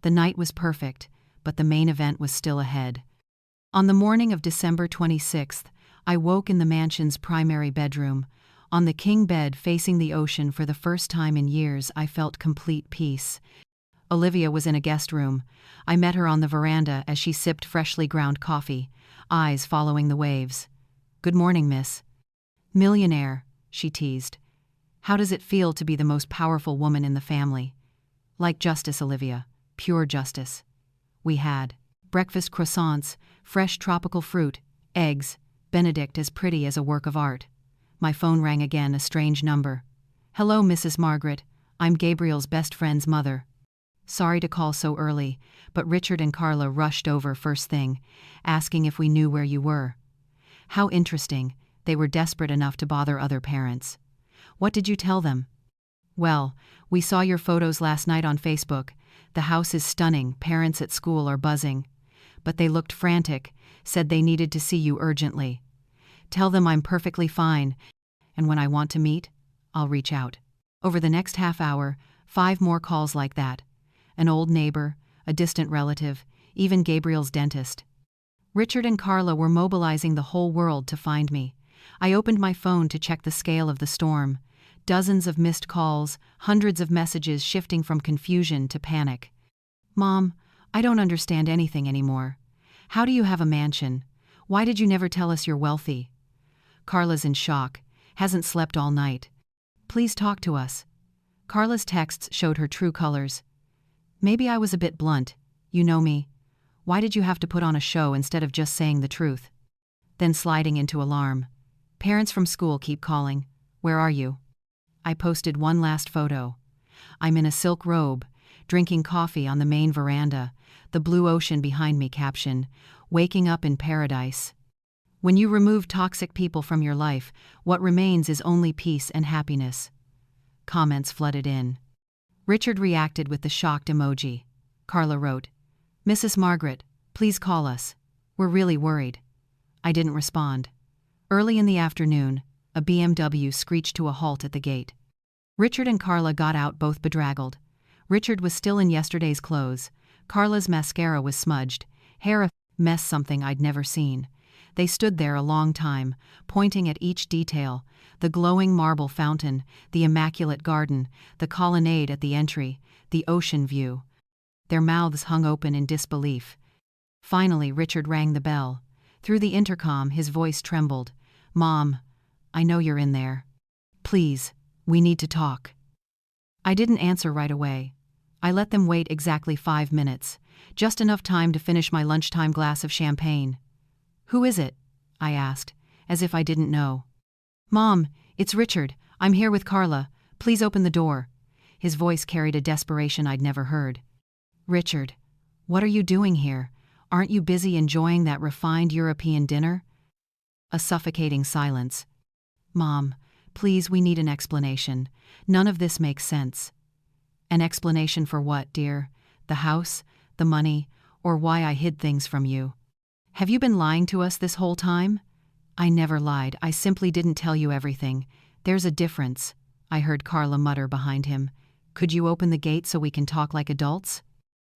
The night was perfect, but the main event was still ahead. On the morning of December 26th, I woke in the mansion's primary bedroom. On the king bed facing the ocean, for the first time in years, I felt complete peace. Olivia was in a guest room. I met her on the veranda as she sipped freshly ground coffee, eyes following the waves. "Good morning, miss." "Millionaire," she teased. "How does it feel to be the most powerful woman in the family?" "Like justice, Olivia. Pure justice." We had breakfast croissants, fresh tropical fruit, eggs, Benedict as pretty as a work of art. My phone rang again, a strange number. "Hello, Mrs. Margaret. I'm Gabriel's best friend's mother. Sorry to call so early, but Richard and Carla rushed over first thing, asking if we knew where you were." "How interesting. They were desperate enough to bother other parents." "What did you tell them?" "Well, we saw your photos last night on Facebook. The house is stunning, parents at school are buzzing. But they looked frantic, said they needed to see you urgently. Tell them I'm perfectly fine, and when I want to meet, I'll reach out." Over the next half hour, 5 more calls like that. An old neighbor, a distant relative, even Gabriel's dentist. Richard and Carla were mobilizing the whole world to find me. I opened my phone to check the scale of the storm. Dozens of missed calls, hundreds of messages shifting from confusion to panic. "Mom, I don't understand anything anymore. How do you have a mansion? Why did you never tell us you're wealthy?" "Carla's in shock, hasn't slept all night. Please talk to us." Carla's texts showed her true colors. "Maybe I was a bit blunt. You know me. Why did you have to put on a show instead of just saying the truth?" Then sliding into alarm. Parents from school keep calling. Where are you? I posted one last photo. I'm in a silk robe, drinking coffee on the main veranda, the blue ocean behind me caption, waking up in paradise. When you remove toxic people from your life, what remains is only peace and happiness. Comments flooded in. Richard reacted with the shocked emoji. Carla wrote, Mrs. Margaret, please call us. We're really worried. I didn't respond. Early in the afternoon, a BMW screeched to a halt at the gate. Richard and Carla got out both bedraggled. Richard was still in yesterday's clothes. Carla's mascara was smudged, hair a mess something I'd never seen. They stood there a long time, pointing at each detail, the glowing marble fountain, the immaculate garden, the colonnade at the entry, the ocean view. Their mouths hung open in disbelief. Finally, Richard rang the bell. Through the intercom, his voice trembled. Mom, I know you're in there. Please, we need to talk. I didn't answer right away. I let them wait exactly 5 minutes, just enough time to finish my lunchtime glass of champagne. Who is it? I asked, as if I didn't know. Mom, it's Richard. I'm here with Carla. Please open the door. His voice carried a desperation I'd never heard. Richard, what are you doing here? Aren't you busy enjoying that refined European dinner? A suffocating silence. Mom, please, we need an explanation. None of this makes sense. An explanation for what, dear? The house, the money, or why I hid things from you? Have you been lying to us this whole time? I never lied. I simply didn't tell you everything. There's a difference, I heard Carla mutter behind him. Could you open the gate so we can talk like adults?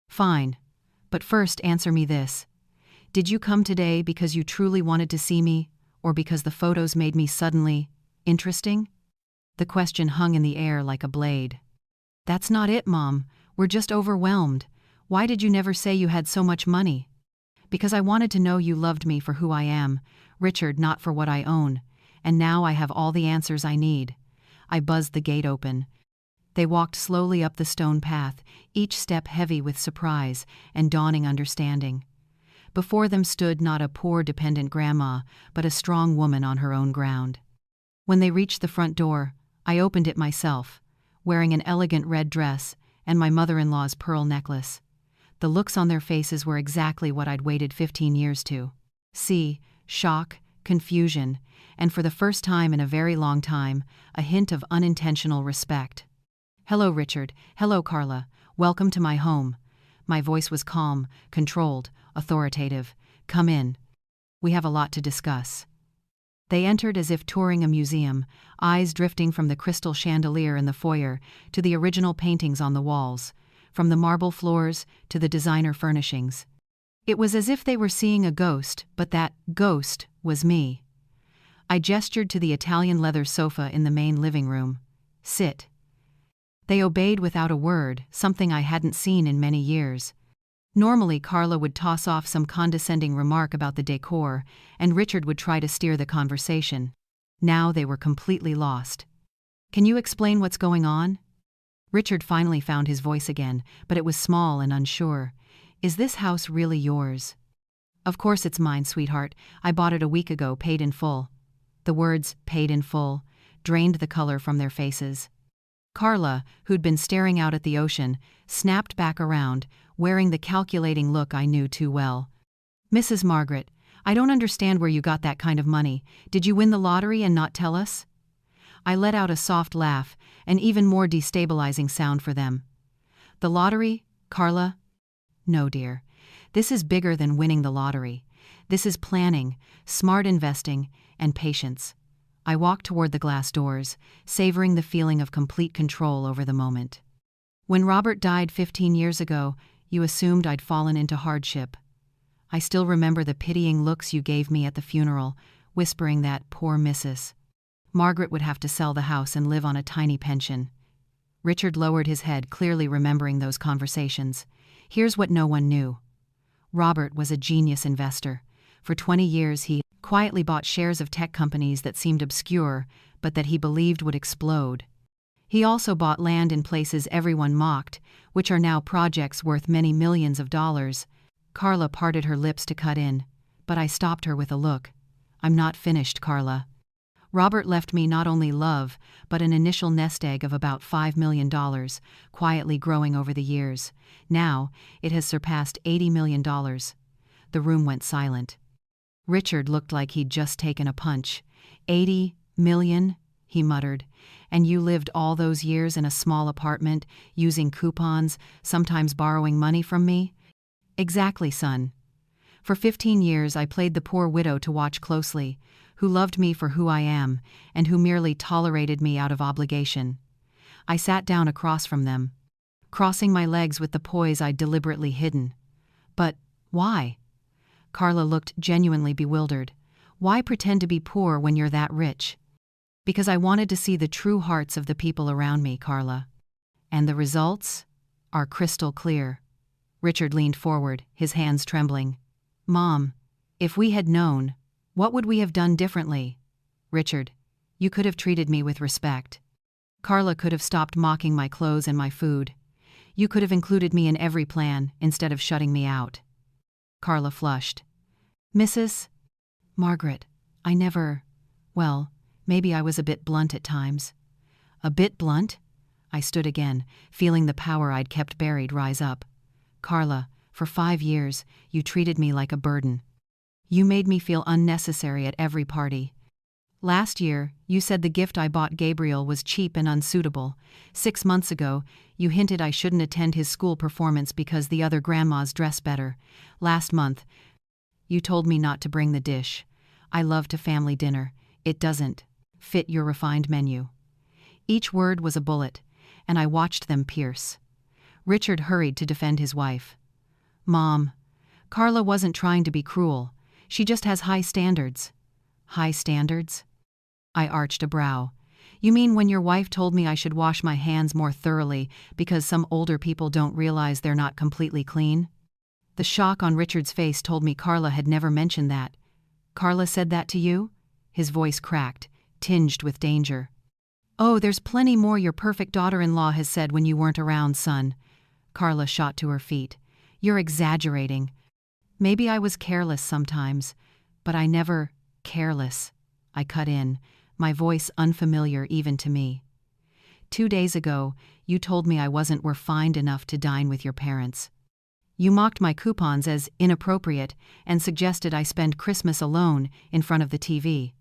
Fine. But first, answer me this. Did you come today because you truly wanted to see me, or because the photos made me suddenly interesting? The question hung in the air like a blade. That's not it, Mom. We're just overwhelmed. Why did you never say you had so much money? Because I wanted to know you loved me for who I am, Richard, not for what I own. And now I have all the answers I need. I buzzed the gate open. They walked slowly up the stone path, each step heavy with surprise and dawning understanding. Before them stood not a poor dependent grandma, but a strong woman on her own ground. When they reached the front door, I opened it myself, wearing an elegant red dress and my mother-in-law's pearl necklace. The looks on their faces were exactly what I'd waited 15 years to see: shock, confusion, and for the first time in a very long time, a hint of unintentional respect. Hello, Richard. Hello, Carla. Welcome to my home. My voice was calm, controlled, authoritative. Come in. We have a lot to discuss. They entered as if touring a museum, eyes drifting from the crystal chandelier in the foyer to the original paintings on the walls, from the marble floors to the designer furnishings. It was as if they were seeing a ghost, but that ghost was me. I gestured to the Italian leather sofa in the main living room. Sit. They obeyed without a word, something I hadn't seen in many years. Normally, Carla would toss off some condescending remark about the decor, and Richard would try to steer the conversation. Now they were completely lost. Can you explain what's going on? Richard finally found his voice again, but it was small and unsure. Is this house really yours? Of course it's mine, sweetheart. I bought it a week ago, paid in full. The words, paid in full, drained the color from their faces. Carla, who'd been staring out at the ocean, snapped back around, wearing the calculating look I knew too well. Mrs. Margaret, I don't understand where you got that kind of money. Did you win the lottery and not tell us? I let out a soft laugh, an even more destabilizing sound for them. The lottery, Carla? No, dear. This is bigger than winning the lottery. This is planning, smart investing, and patience. I walked toward the glass doors, savoring the feeling of complete control over the moment. When Robert died 15 years ago, you assumed I'd fallen into hardship. I still remember the pitying looks you gave me at the funeral, whispering that poor Mrs. Margaret would have to sell the house and live on a tiny pension. Richard lowered his head, clearly remembering those conversations. Here's what no one knew. Robert was a genius investor. For 20 years he quietly bought shares of tech companies that seemed obscure, but that he believed would explode. He also bought land in places everyone mocked, which are now projects worth many millions of dollars. Carla parted her lips to cut in, but I stopped her with a look. I'm not finished, Carla. Robert left me not only love, but an initial nest egg of about $5 million, quietly growing over the years. Now, it has surpassed $80 million. The room went silent. Richard looked like he'd just taken a punch. 80 million, he muttered. And you lived all those years in a small apartment, using coupons, sometimes borrowing money from me? Exactly, son. For 15 years I played the poor widow to watch closely, who loved me for who I am, and who merely tolerated me out of obligation. I sat down across from them, crossing my legs with the poise I'd deliberately hidden. But why? Carla looked genuinely bewildered. Why pretend to be poor when you're that rich? Because I wanted to see the true hearts of the people around me, Carla. And the results are crystal clear. Richard leaned forward, his hands trembling. Mom, if we had known, what would we have done differently? Richard, you could have treated me with respect. Carla could have stopped mocking my clothes and my food. You could have included me in every plan instead of shutting me out. Carla flushed. Mrs. Margaret, I never... Well, maybe I was a bit blunt at times. A bit blunt? I stood again, feeling the power I'd kept buried rise up. Carla, for 5 years, you treated me like a burden. You made me feel unnecessary at every party. Last year, you said the gift I bought Gabriel was cheap and unsuitable. 6 months ago, you hinted I shouldn't attend his school performance because the other grandmas dress better. Last month, you told me not to bring the dish. I love to family dinner. It doesn't fit your refined menu. Each word was a bullet, and I watched them pierce. Richard hurried to defend his wife. Mom, Carla wasn't trying to be cruel. She just has high standards. High standards? I arched a brow. You mean when your wife told me I should wash my hands more thoroughly because some older people don't realize they're not completely clean? The shock on Richard's face told me Carla had never mentioned that. Carla said that to you? His voice cracked, tinged with danger. Oh, there's plenty more your perfect daughter-in-law has said when you weren't around, son. Carla shot to her feet. You're exaggerating. Maybe I was careless sometimes, but I never... Careless. I cut in, my voice unfamiliar even to me. 2 days ago, you told me I wasn't refined enough to dine with your parents. You mocked my coupons as inappropriate and suggested I spend Christmas alone in front of the TV.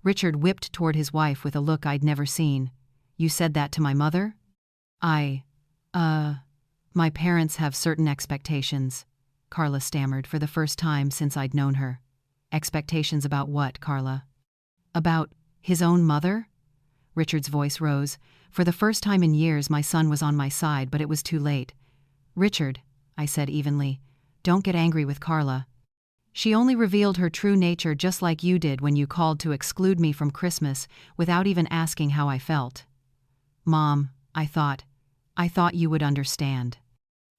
Richard whipped toward his wife with a look I'd never seen. You said that to my mother? My parents have certain expectations, Carla stammered for the first time since I'd known her. Expectations about what, Carla? About his own mother? Richard's voice rose. For the first time in years, my son was on my side, but it was too late. Richard, I said evenly, don't get angry with Carla. She only revealed her true nature just like you did when you called to exclude me from Christmas without even asking how I felt. Mom, I thought you would understand.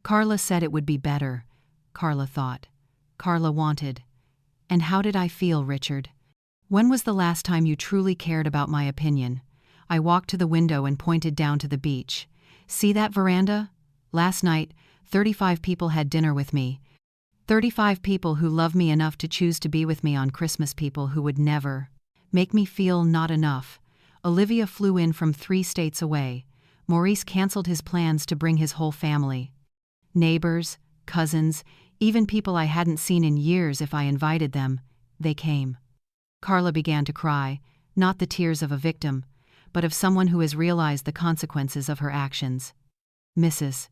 Carla said it would be better. Carla thought. Carla wanted. And how did I feel, Richard? When was the last time you truly cared about my opinion? I walked to the window and pointed down to the beach. See that veranda? Last night, 35 people had dinner with me. 35 people who love me enough to choose to be with me on Christmas, people who would never make me feel not enough. Olivia flew in from 3 states away. Maurice canceled his plans to bring his whole family. Neighbors, cousins, even people I hadn't seen in years if I invited them, they came. Carla began to cry, not the tears of a victim, but of someone who has realized the consequences of her actions. Mrs.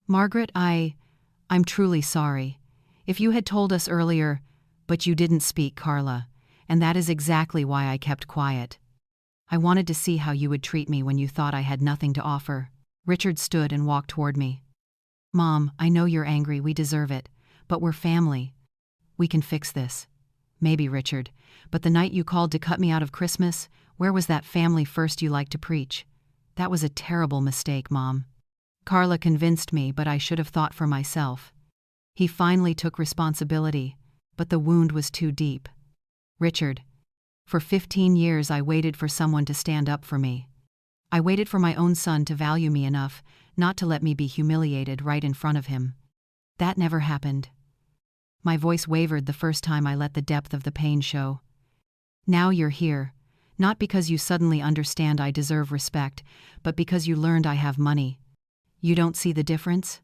Margaret, I'm truly sorry. If you had told us earlier, but you didn't speak, Carla, and that is exactly why I kept quiet. I wanted to see how you would treat me when you thought I had nothing to offer. Richard stood and walked toward me. Mom, I know you're angry, we deserve it, but we're family. We can fix this. Maybe, Richard, but the night you called to cut me out of Christmas, where was that family first you liked to preach? That was a terrible mistake, Mom. Carla convinced me, but I should have thought for myself. He finally took responsibility, but the wound was too deep. Richard, for 15 years I waited for someone to stand up for me. I waited for my own son to value me enough not to let me be humiliated right in front of him. That never happened. My voice wavered the first time I let the depth of the pain show. Now you're here. Not because you suddenly understand I deserve respect, but because you learned I have money. You don't see the difference?"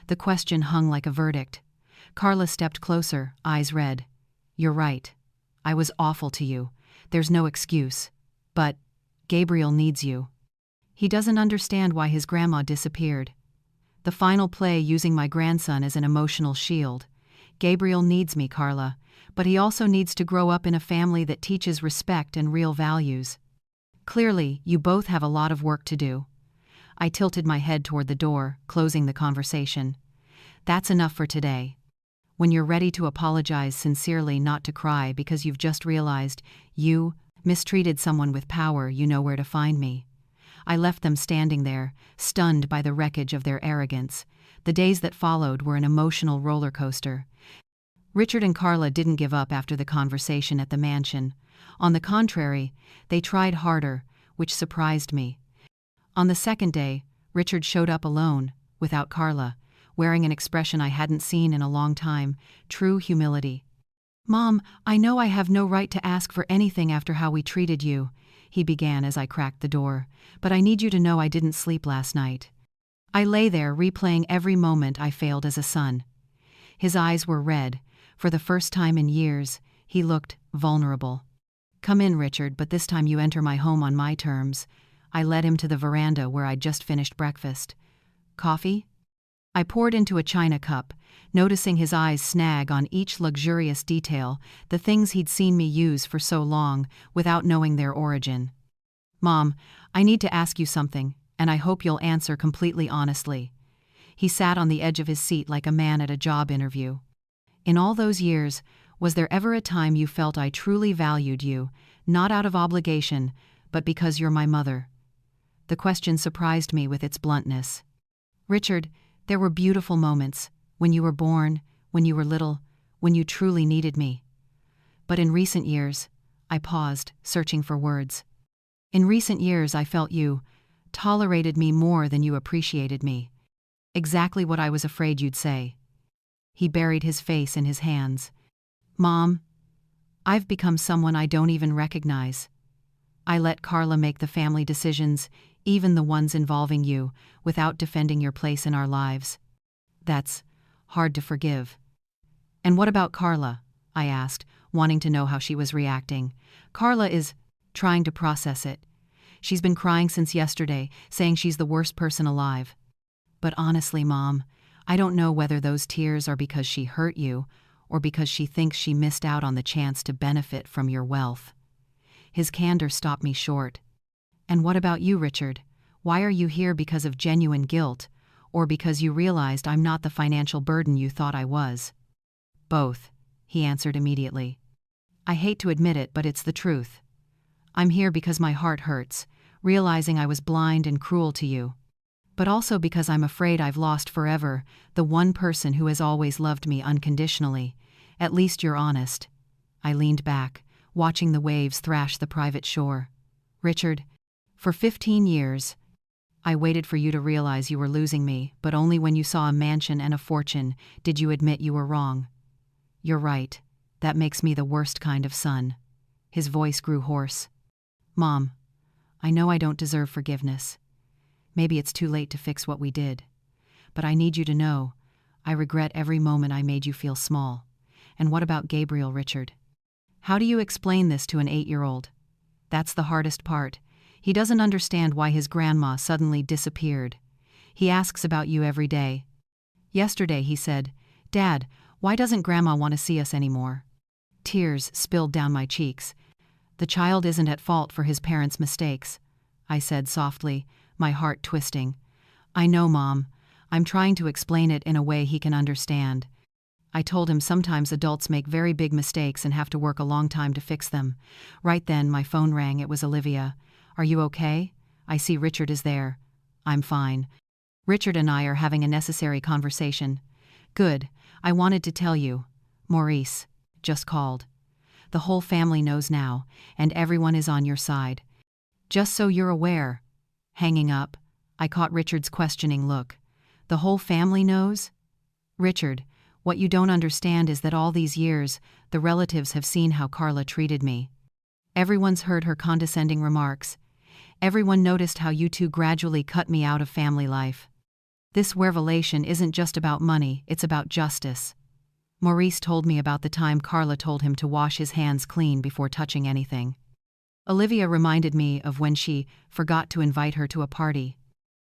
The question hung like a verdict. Carla stepped closer, eyes red. "You're right. I was awful to you. There's no excuse. But Gabriel needs you. He doesn't understand why his grandma disappeared. The final play using my grandson as an emotional shield. Gabriel needs me, Carla, but he also needs to grow up in a family that teaches respect and real values. Clearly, you both have a lot of work to do." I tilted my head toward the door, closing the conversation. "That's enough for today. When you're ready to apologize sincerely, not to cry because you've just realized you mistreated someone with power, you know where to find me." I left them standing there, stunned by the wreckage of their arrogance. The days that followed were an emotional roller coaster. Richard and Carla didn't give up after the conversation at the mansion. On the contrary, they tried harder, which surprised me. On the second day, Richard showed up alone, without Carla, wearing an expression I hadn't seen in a long time, true humility. "Mom, I know I have no right to ask for anything after how we treated you," he began as I cracked the door, "but I need you to know I didn't sleep last night." I lay there replaying every moment I failed as a son. His eyes were red. For the first time in years, he looked vulnerable. "Come in, Richard, but this time you enter my home on my terms." I led him to the veranda where I'd just finished breakfast. "Coffee?" I poured into a china cup, noticing his eyes snag on each luxurious detail, the things he'd seen me use for so long, without knowing their origin. "Mom, I need to ask you something, and I hope you'll answer completely honestly." He sat on the edge of his seat like a man at a job interview. "In all those years, was there ever a time you felt I truly valued you, not out of obligation, but because you're my mother?" The question surprised me with its bluntness. "Richard, there were beautiful moments, when you were born, when you were little, when you truly needed me. But in recent years," I paused, searching for words. "In recent years I felt you tolerated me more than you appreciated me." Exactly what I was afraid you'd say. He buried his face in his hands. "Mom, I've become someone I don't even recognize. I let Carla make the family decisions, even the ones involving you, without defending your place in our lives. That's hard to forgive." "And what about Carla?" I asked, wanting to know how she was reacting. "Carla is trying to process it. She's been crying since yesterday, saying she's the worst person alive. But honestly, Mom, I don't know whether those tears are because she hurt you or because she thinks she missed out on the chance to benefit from your wealth." His candor stopped me short. "And what about you, Richard? Why are you here because of genuine guilt, or because you realized I'm not the financial burden you thought I was?" "Both," he answered immediately. "I hate to admit it, but it's the truth. I'm here because my heart hurts, realizing I was blind and cruel to you. But also because I'm afraid I've lost forever the one person who has always loved me unconditionally. At least you're honest." I leaned back, watching the waves thrash the private shore. "Richard, for 15 years, I waited for you to realize you were losing me, but only when you saw a mansion and a fortune did you admit you were wrong. You're right. That makes me the worst kind of son." His voice grew hoarse. "Mom, I know I don't deserve forgiveness. Maybe it's too late to fix what we did. But I need you to know, I regret every moment I made you feel small. And what about Gabriel, Richard? How do you explain this to an 8-year-old? That's the hardest part. He doesn't understand why his grandma suddenly disappeared. He asks about you every day. Yesterday he said, 'Dad, why doesn't Grandma want to see us anymore?' Tears spilled down my cheeks. The child isn't at fault for his parents' mistakes," I said softly, my heart twisting. "I know, Mom. I'm trying to explain it in a way he can understand." I told him sometimes adults make very big mistakes and have to work a long time to fix them. Right then, my phone rang. It was Olivia. "Are you okay? I see Richard is there." "I'm fine. Richard and I are having a necessary conversation." "Good. I wanted to tell you. Maurice just called. The whole family knows now, and everyone is on your side. Just so you're aware." Hanging up, I caught Richard's questioning look. "The whole family knows?" "Richard, what you don't understand is that all these years, the relatives have seen how Carla treated me. Everyone's heard her condescending remarks. Everyone noticed how you two gradually cut me out of family life. This revelation isn't just about money, it's about justice. Maurice told me about the time Carla told him to wash his hands clean before touching anything. Olivia reminded me of when she forgot to invite her to a party.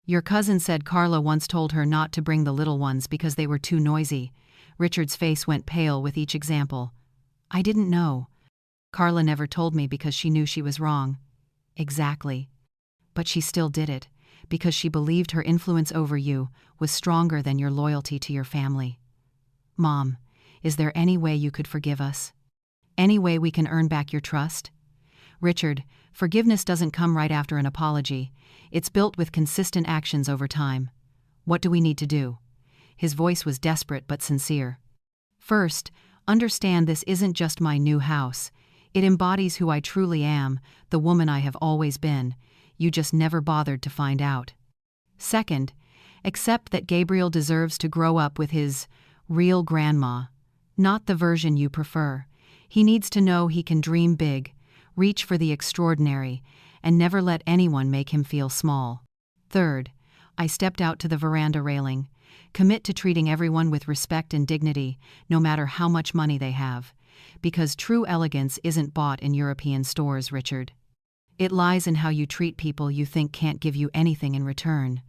Your cousin said Carla once told her not to bring the little ones because they were too noisy. Richard's face went pale with each example. I didn't know. Carla never told me because she knew she was wrong. Exactly. But she still did it, because she believed her influence over you was stronger than your loyalty to your family. Mom, is there any way you could forgive us? Any way we can earn back your trust? Richard, forgiveness doesn't come right after an apology. It's built with consistent actions over time. What do we need to do? His voice was desperate but sincere. First, understand this isn't just my new house. It embodies who I truly am, the woman I have always been. You just never bothered to find out. Second, accept that Gabriel deserves to grow up with his real grandma, not the version you prefer. He needs to know he can dream big, reach for the extraordinary, and never let anyone make him feel small. Third, I stepped out to the veranda railing. Commit to treating everyone with respect and dignity, no matter how much money they have. Because true elegance isn't bought in European stores, Richard. It lies in how you treat people you think can't give you anything in return.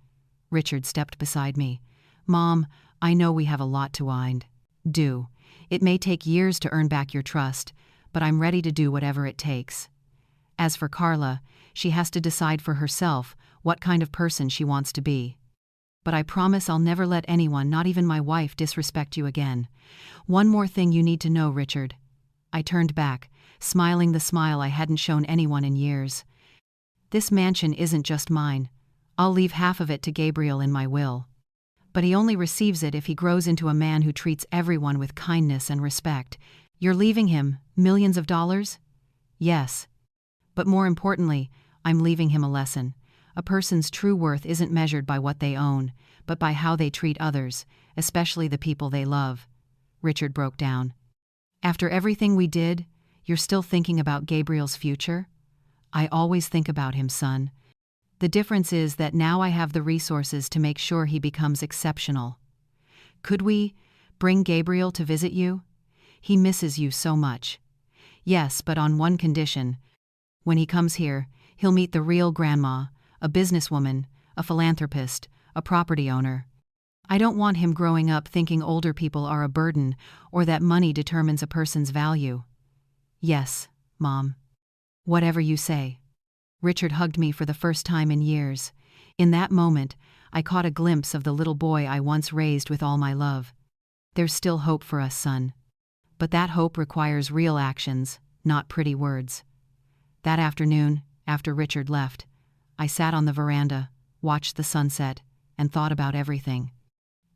Richard stepped beside me. Mom, I know we have a lot to do. It may take years to earn back your trust, but I'm ready to do whatever it takes. As for Carla, she has to decide for herself what kind of person she wants to be. But I promise I'll never let anyone, not even my wife, disrespect you again. One more thing you need to know, Richard. I turned back, smiling the smile I hadn't shown anyone in years. This mansion isn't just mine. I'll leave half of it to Gabriel in my will. But he only receives it if he grows into a man who treats everyone with kindness and respect. You're leaving him millions of dollars? Yes. But more importantly, I'm leaving him a lesson. A person's true worth isn't measured by what they own, but by how they treat others, especially the people they love. Richard broke down. After everything we did, you're still thinking about Gabriel's future? I always think about him, son. The difference is that now I have the resources to make sure he becomes exceptional. Could we bring Gabriel to visit you? He misses you so much. Yes, but on one condition. When he comes here, he'll meet the real grandma, a businesswoman, a philanthropist, a property owner. I don't want him growing up thinking older people are a burden or that money determines a person's value. Yes, Mom. Whatever you say. Richard hugged me for the first time in years. In that moment, I caught a glimpse of the little boy I once raised with all my love. There's still hope for us, son. But that hope requires real actions, not pretty words. That afternoon, after Richard left, I sat on the veranda, watched the sunset, and thought about everything.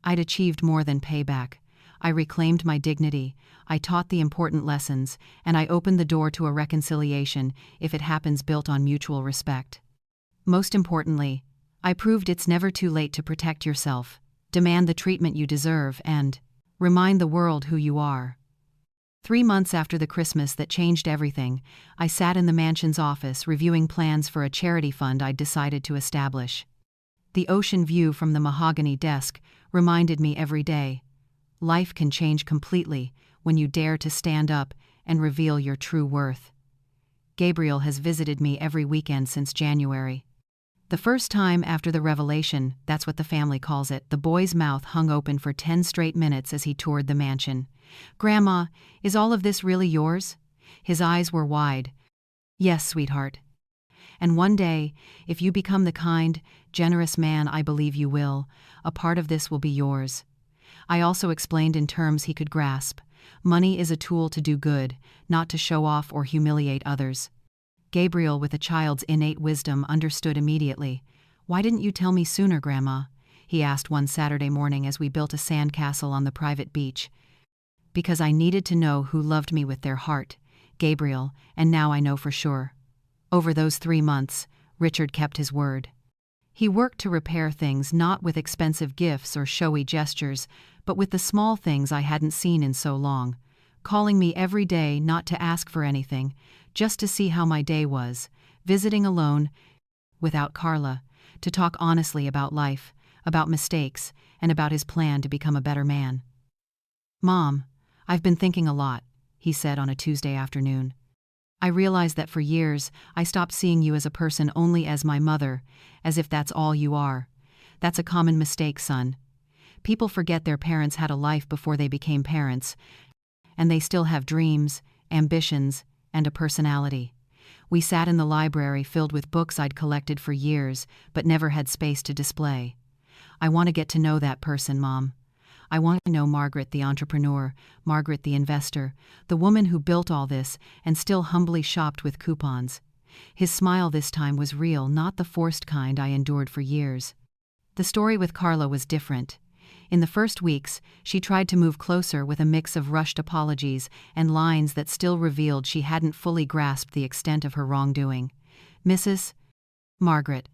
I'd achieved more than payback. I reclaimed my dignity, I taught the important lessons, and I opened the door to a reconciliation if it happens built on mutual respect. Most importantly, I proved it's never too late to protect yourself, demand the treatment you deserve, and remind the world who you are. 3 months after the Christmas that changed everything, I sat in the mansion's office reviewing plans for a charity fund I'd decided to establish. The ocean view from the mahogany desk reminded me every day. Life can change completely when you dare to stand up and reveal your true worth. Gabriel has visited me every weekend since January. The first time after the revelation, that's what the family calls it, the boy's mouth hung open for 10 straight minutes as he toured the mansion. Grandma, is all of this really yours? His eyes were wide. Yes, sweetheart. And one day, if you become the kind, generous man I believe you will, a part of this will be yours. I also explained in terms he could grasp. Money is a tool to do good, not to show off or humiliate others. Gabriel, with a child's innate wisdom, understood immediately. Why didn't you tell me sooner, Grandma? He asked one Saturday morning as we built a sandcastle on the private beach. Because I needed to know who loved me with their heart, Gabriel, and now I know for sure. Over those 3 months, Richard kept his word. He worked to repair things not with expensive gifts or showy gestures, but with the small things I hadn't seen in so long, calling me every day not to ask for anything, just to see how my day was, visiting alone, without Carla, to talk honestly about life, about mistakes, and about his plan to become a better man. "Mom, I've been thinking a lot," he said on a Tuesday afternoon. "I realized that for years I stopped seeing you as a person only as my mother, as if that's all you are. That's a common mistake, son. People forget their parents had a life before they became parents, and they still have dreams, ambitions, and a personality. We sat in the library filled with books I'd collected for years, but never had space to display. I want to get to know that person, Mom. I want to know Margaret the entrepreneur, Margaret the investor, the woman who built all this and still humbly shopped with coupons." His smile this time was real, not the forced kind I endured for years. The story with Carla was different. In the first weeks, she tried to move closer with a mix of rushed apologies and lines that still revealed she hadn't fully grasped the extent of her wrongdoing. "Mrs. Margaret,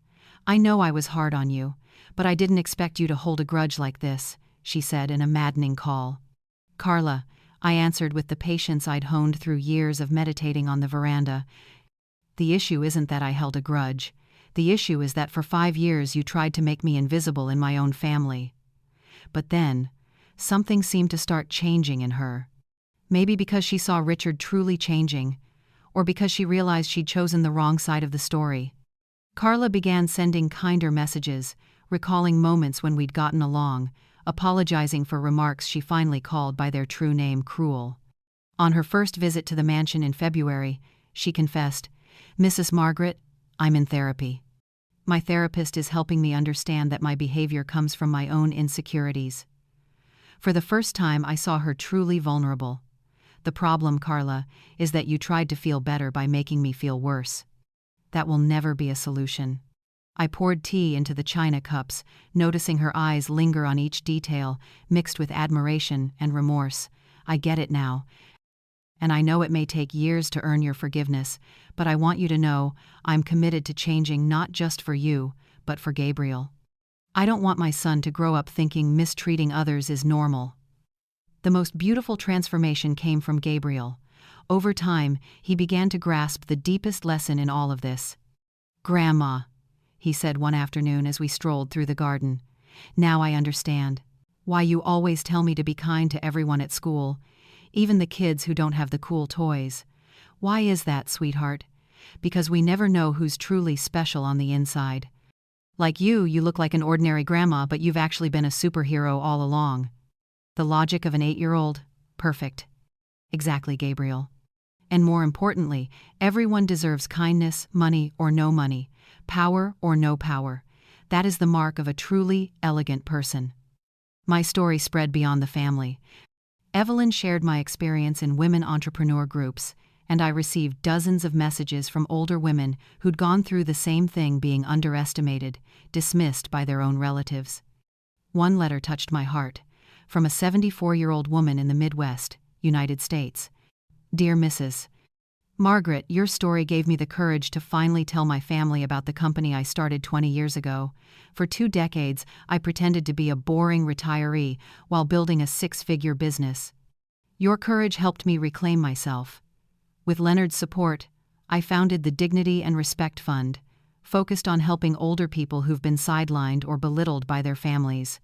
I know I was hard on you, but I didn't expect you to hold a grudge like this," she said in a maddening call. "Carla," I answered with the patience I'd honed through years of meditating on the veranda. "The issue isn't that I held a grudge. The issue is that for 5 years you tried to make me invisible in my own family." But then, something seemed to start changing in her. Maybe because she saw Richard truly changing, or because she realized she'd chosen the wrong side of the story. Carla began sending kinder messages, recalling moments when we'd gotten along, apologizing for remarks she finally called by their true name, cruel. On her first visit to the mansion in February, she confessed, "Mrs. Margaret, I'm in therapy. My therapist is helping me understand that my behavior comes from my own insecurities." For the first time, I saw her truly vulnerable. "The problem, Carla, is that you tried to feel better by making me feel worse. That will never be a solution." I poured tea into the china cups, noticing her eyes linger on each detail, mixed with admiration and remorse. "I get it now. And I know it may take years to earn your forgiveness, but I want you to know I'm committed to changing not just for you, but for Gabriel. I don't want my son to grow up thinking mistreating others is normal." The most beautiful transformation came from Gabriel. Over time, he began to grasp the deepest lesson in all of this. "Grandma," he said one afternoon as we strolled through the garden, "now I understand why you always tell me to be kind to everyone at school, even the kids who don't have the cool toys. Why is that, sweetheart? Because we never know who's truly special on the inside. Like you look like an ordinary grandma, but you've actually been a superhero all along." The logic of an 8-year-old? Perfect. Exactly, Gabriel. And more importantly, everyone deserves kindness, money or no money, power or no power. That is the mark of a truly elegant person. My story spread beyond the family. Evelyn shared my experience in women entrepreneur groups, and I received dozens of messages from older women who'd gone through the same thing, being underestimated, dismissed by their own relatives. One letter touched my heart, from a 74-year-old woman in the Midwest, United States. "Dear Mrs. Margaret, your story gave me the courage to finally tell my family about the company I started 20 years ago. For 2 decades, I pretended to be a boring retiree while building a 6-figure business. Your courage helped me reclaim myself. With Leonard's support, I founded the Dignity and Respect Fund, focused on helping older people who've been sidelined or belittled by their families.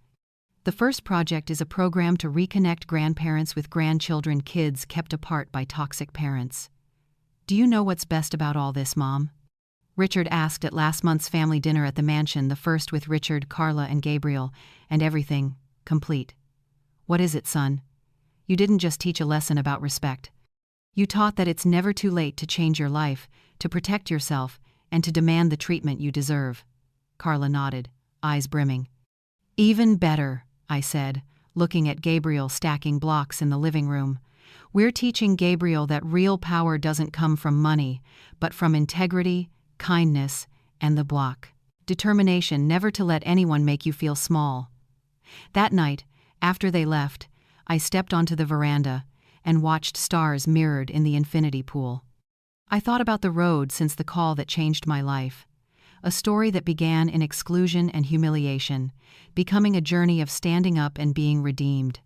The first project is a program to reconnect grandparents with grandchildren, kids kept apart by toxic parents." "Do you know what's best about all this, Mom?" Richard asked at last month's family dinner at the mansion, the first with Richard, Carla, and Gabriel, and everything complete. "What is it, son? You didn't just teach a lesson about respect. You taught that it's never too late to change your life, to protect yourself, and to demand the treatment you deserve." Carla nodded, eyes brimming. "Even better," I said, looking at Gabriel stacking blocks in the living room. "We're teaching Gabriel that real power doesn't come from money, but from integrity, kindness, and the block. Determination never to let anyone make you feel small." That night, after they left, I stepped onto the veranda and watched stars mirrored in the infinity pool. I thought about the road since the call that changed my life. A story that began in exclusion and humiliation, becoming a journey of standing up and being redeemed.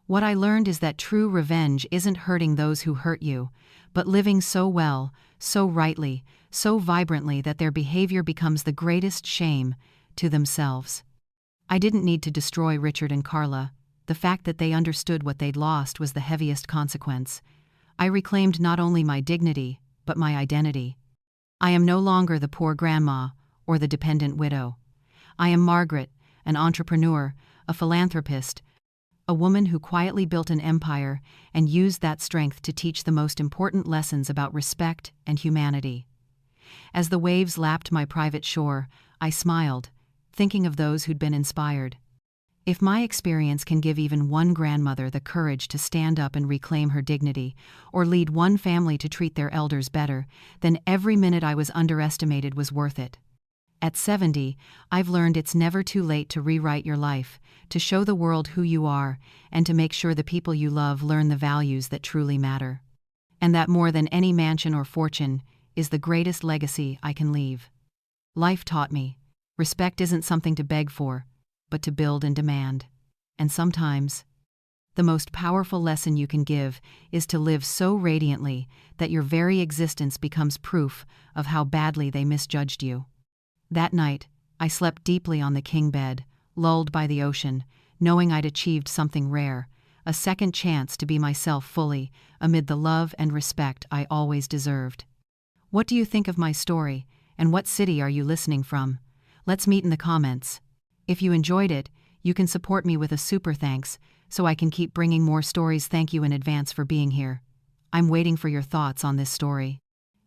What I learned is that true revenge isn't hurting those who hurt you, but living so well, so rightly, so vibrantly that their behavior becomes the greatest shame to themselves. I didn't need to destroy Richard and Carla. The fact that they understood what they'd lost was the heaviest consequence. I reclaimed not only my dignity, but my identity. I am no longer the poor grandma or the dependent widow. I am Margaret, an entrepreneur, a philanthropist, a woman who quietly built an empire and used that strength to teach the most important lessons about respect and humanity. As the waves lapped my private shore, I smiled, thinking of those who'd been inspired. If my experience can give even one grandmother the courage to stand up and reclaim her dignity, or lead one family to treat their elders better, then every minute I was underestimated was worth it. At 70, I've learned it's never too late to rewrite your life, to show the world who you are, and to make sure the people you love learn the values that truly matter. And that more than any mansion or fortune is the greatest legacy I can leave. Life taught me, respect isn't something to beg for, but to build and demand. And sometimes, the most powerful lesson you can give is to live so radiantly that your very existence becomes proof of how badly they misjudged you. That night, I slept deeply on the king bed, lulled by the ocean, knowing I'd achieved something rare, a second chance to be myself fully, amid the love and respect I always deserved. What do you think of my story, and what city are you listening from? Let's meet in the comments. If you enjoyed it, you can support me with a super thanks, so I can keep bringing more stories. Thank you in advance for being here. I'm waiting for your thoughts on this story.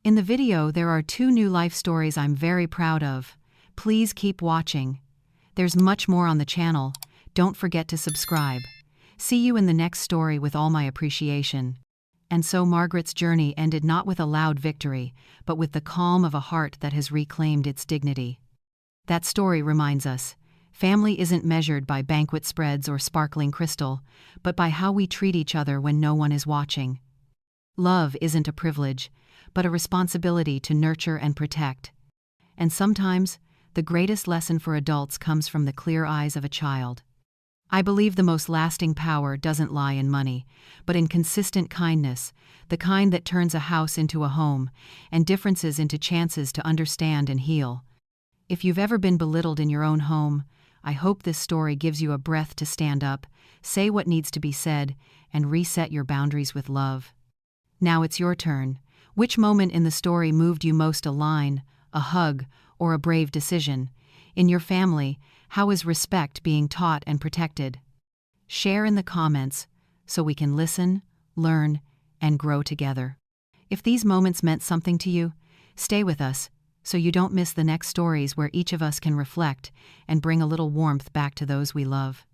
In the video, there are 2 new life stories I'm very proud of. Please keep watching. There's much more on the channel. Don't forget to subscribe. See you in the next story with all my appreciation. And so Margaret's journey ended not with a loud victory, but with the calm of a heart that has reclaimed its dignity. That story reminds us, family isn't measured by banquet spreads or sparkling crystal, but by how we treat each other when no one is watching. Love isn't a privilege, but a responsibility to nurture and protect. And sometimes, the greatest lesson for adults comes from the clear eyes of a child. I believe the most lasting power doesn't lie in money, but in consistent kindness, the kind that turns a house into a home, and differences into chances to understand and heal. If you've ever been belittled in your own home, I hope this story gives you a breath to stand up, say what needs to be said, and reset your boundaries with love. Now it's your turn. Which moment in the story moved you most? A line, a hug, or a brave decision? In your family, how is respect being taught and protected? Share in the comments so we can listen, learn, and grow together. If these moments meant something to you, stay with us so you don't miss the next stories where each of us can reflect and bring a little warmth back to those we love.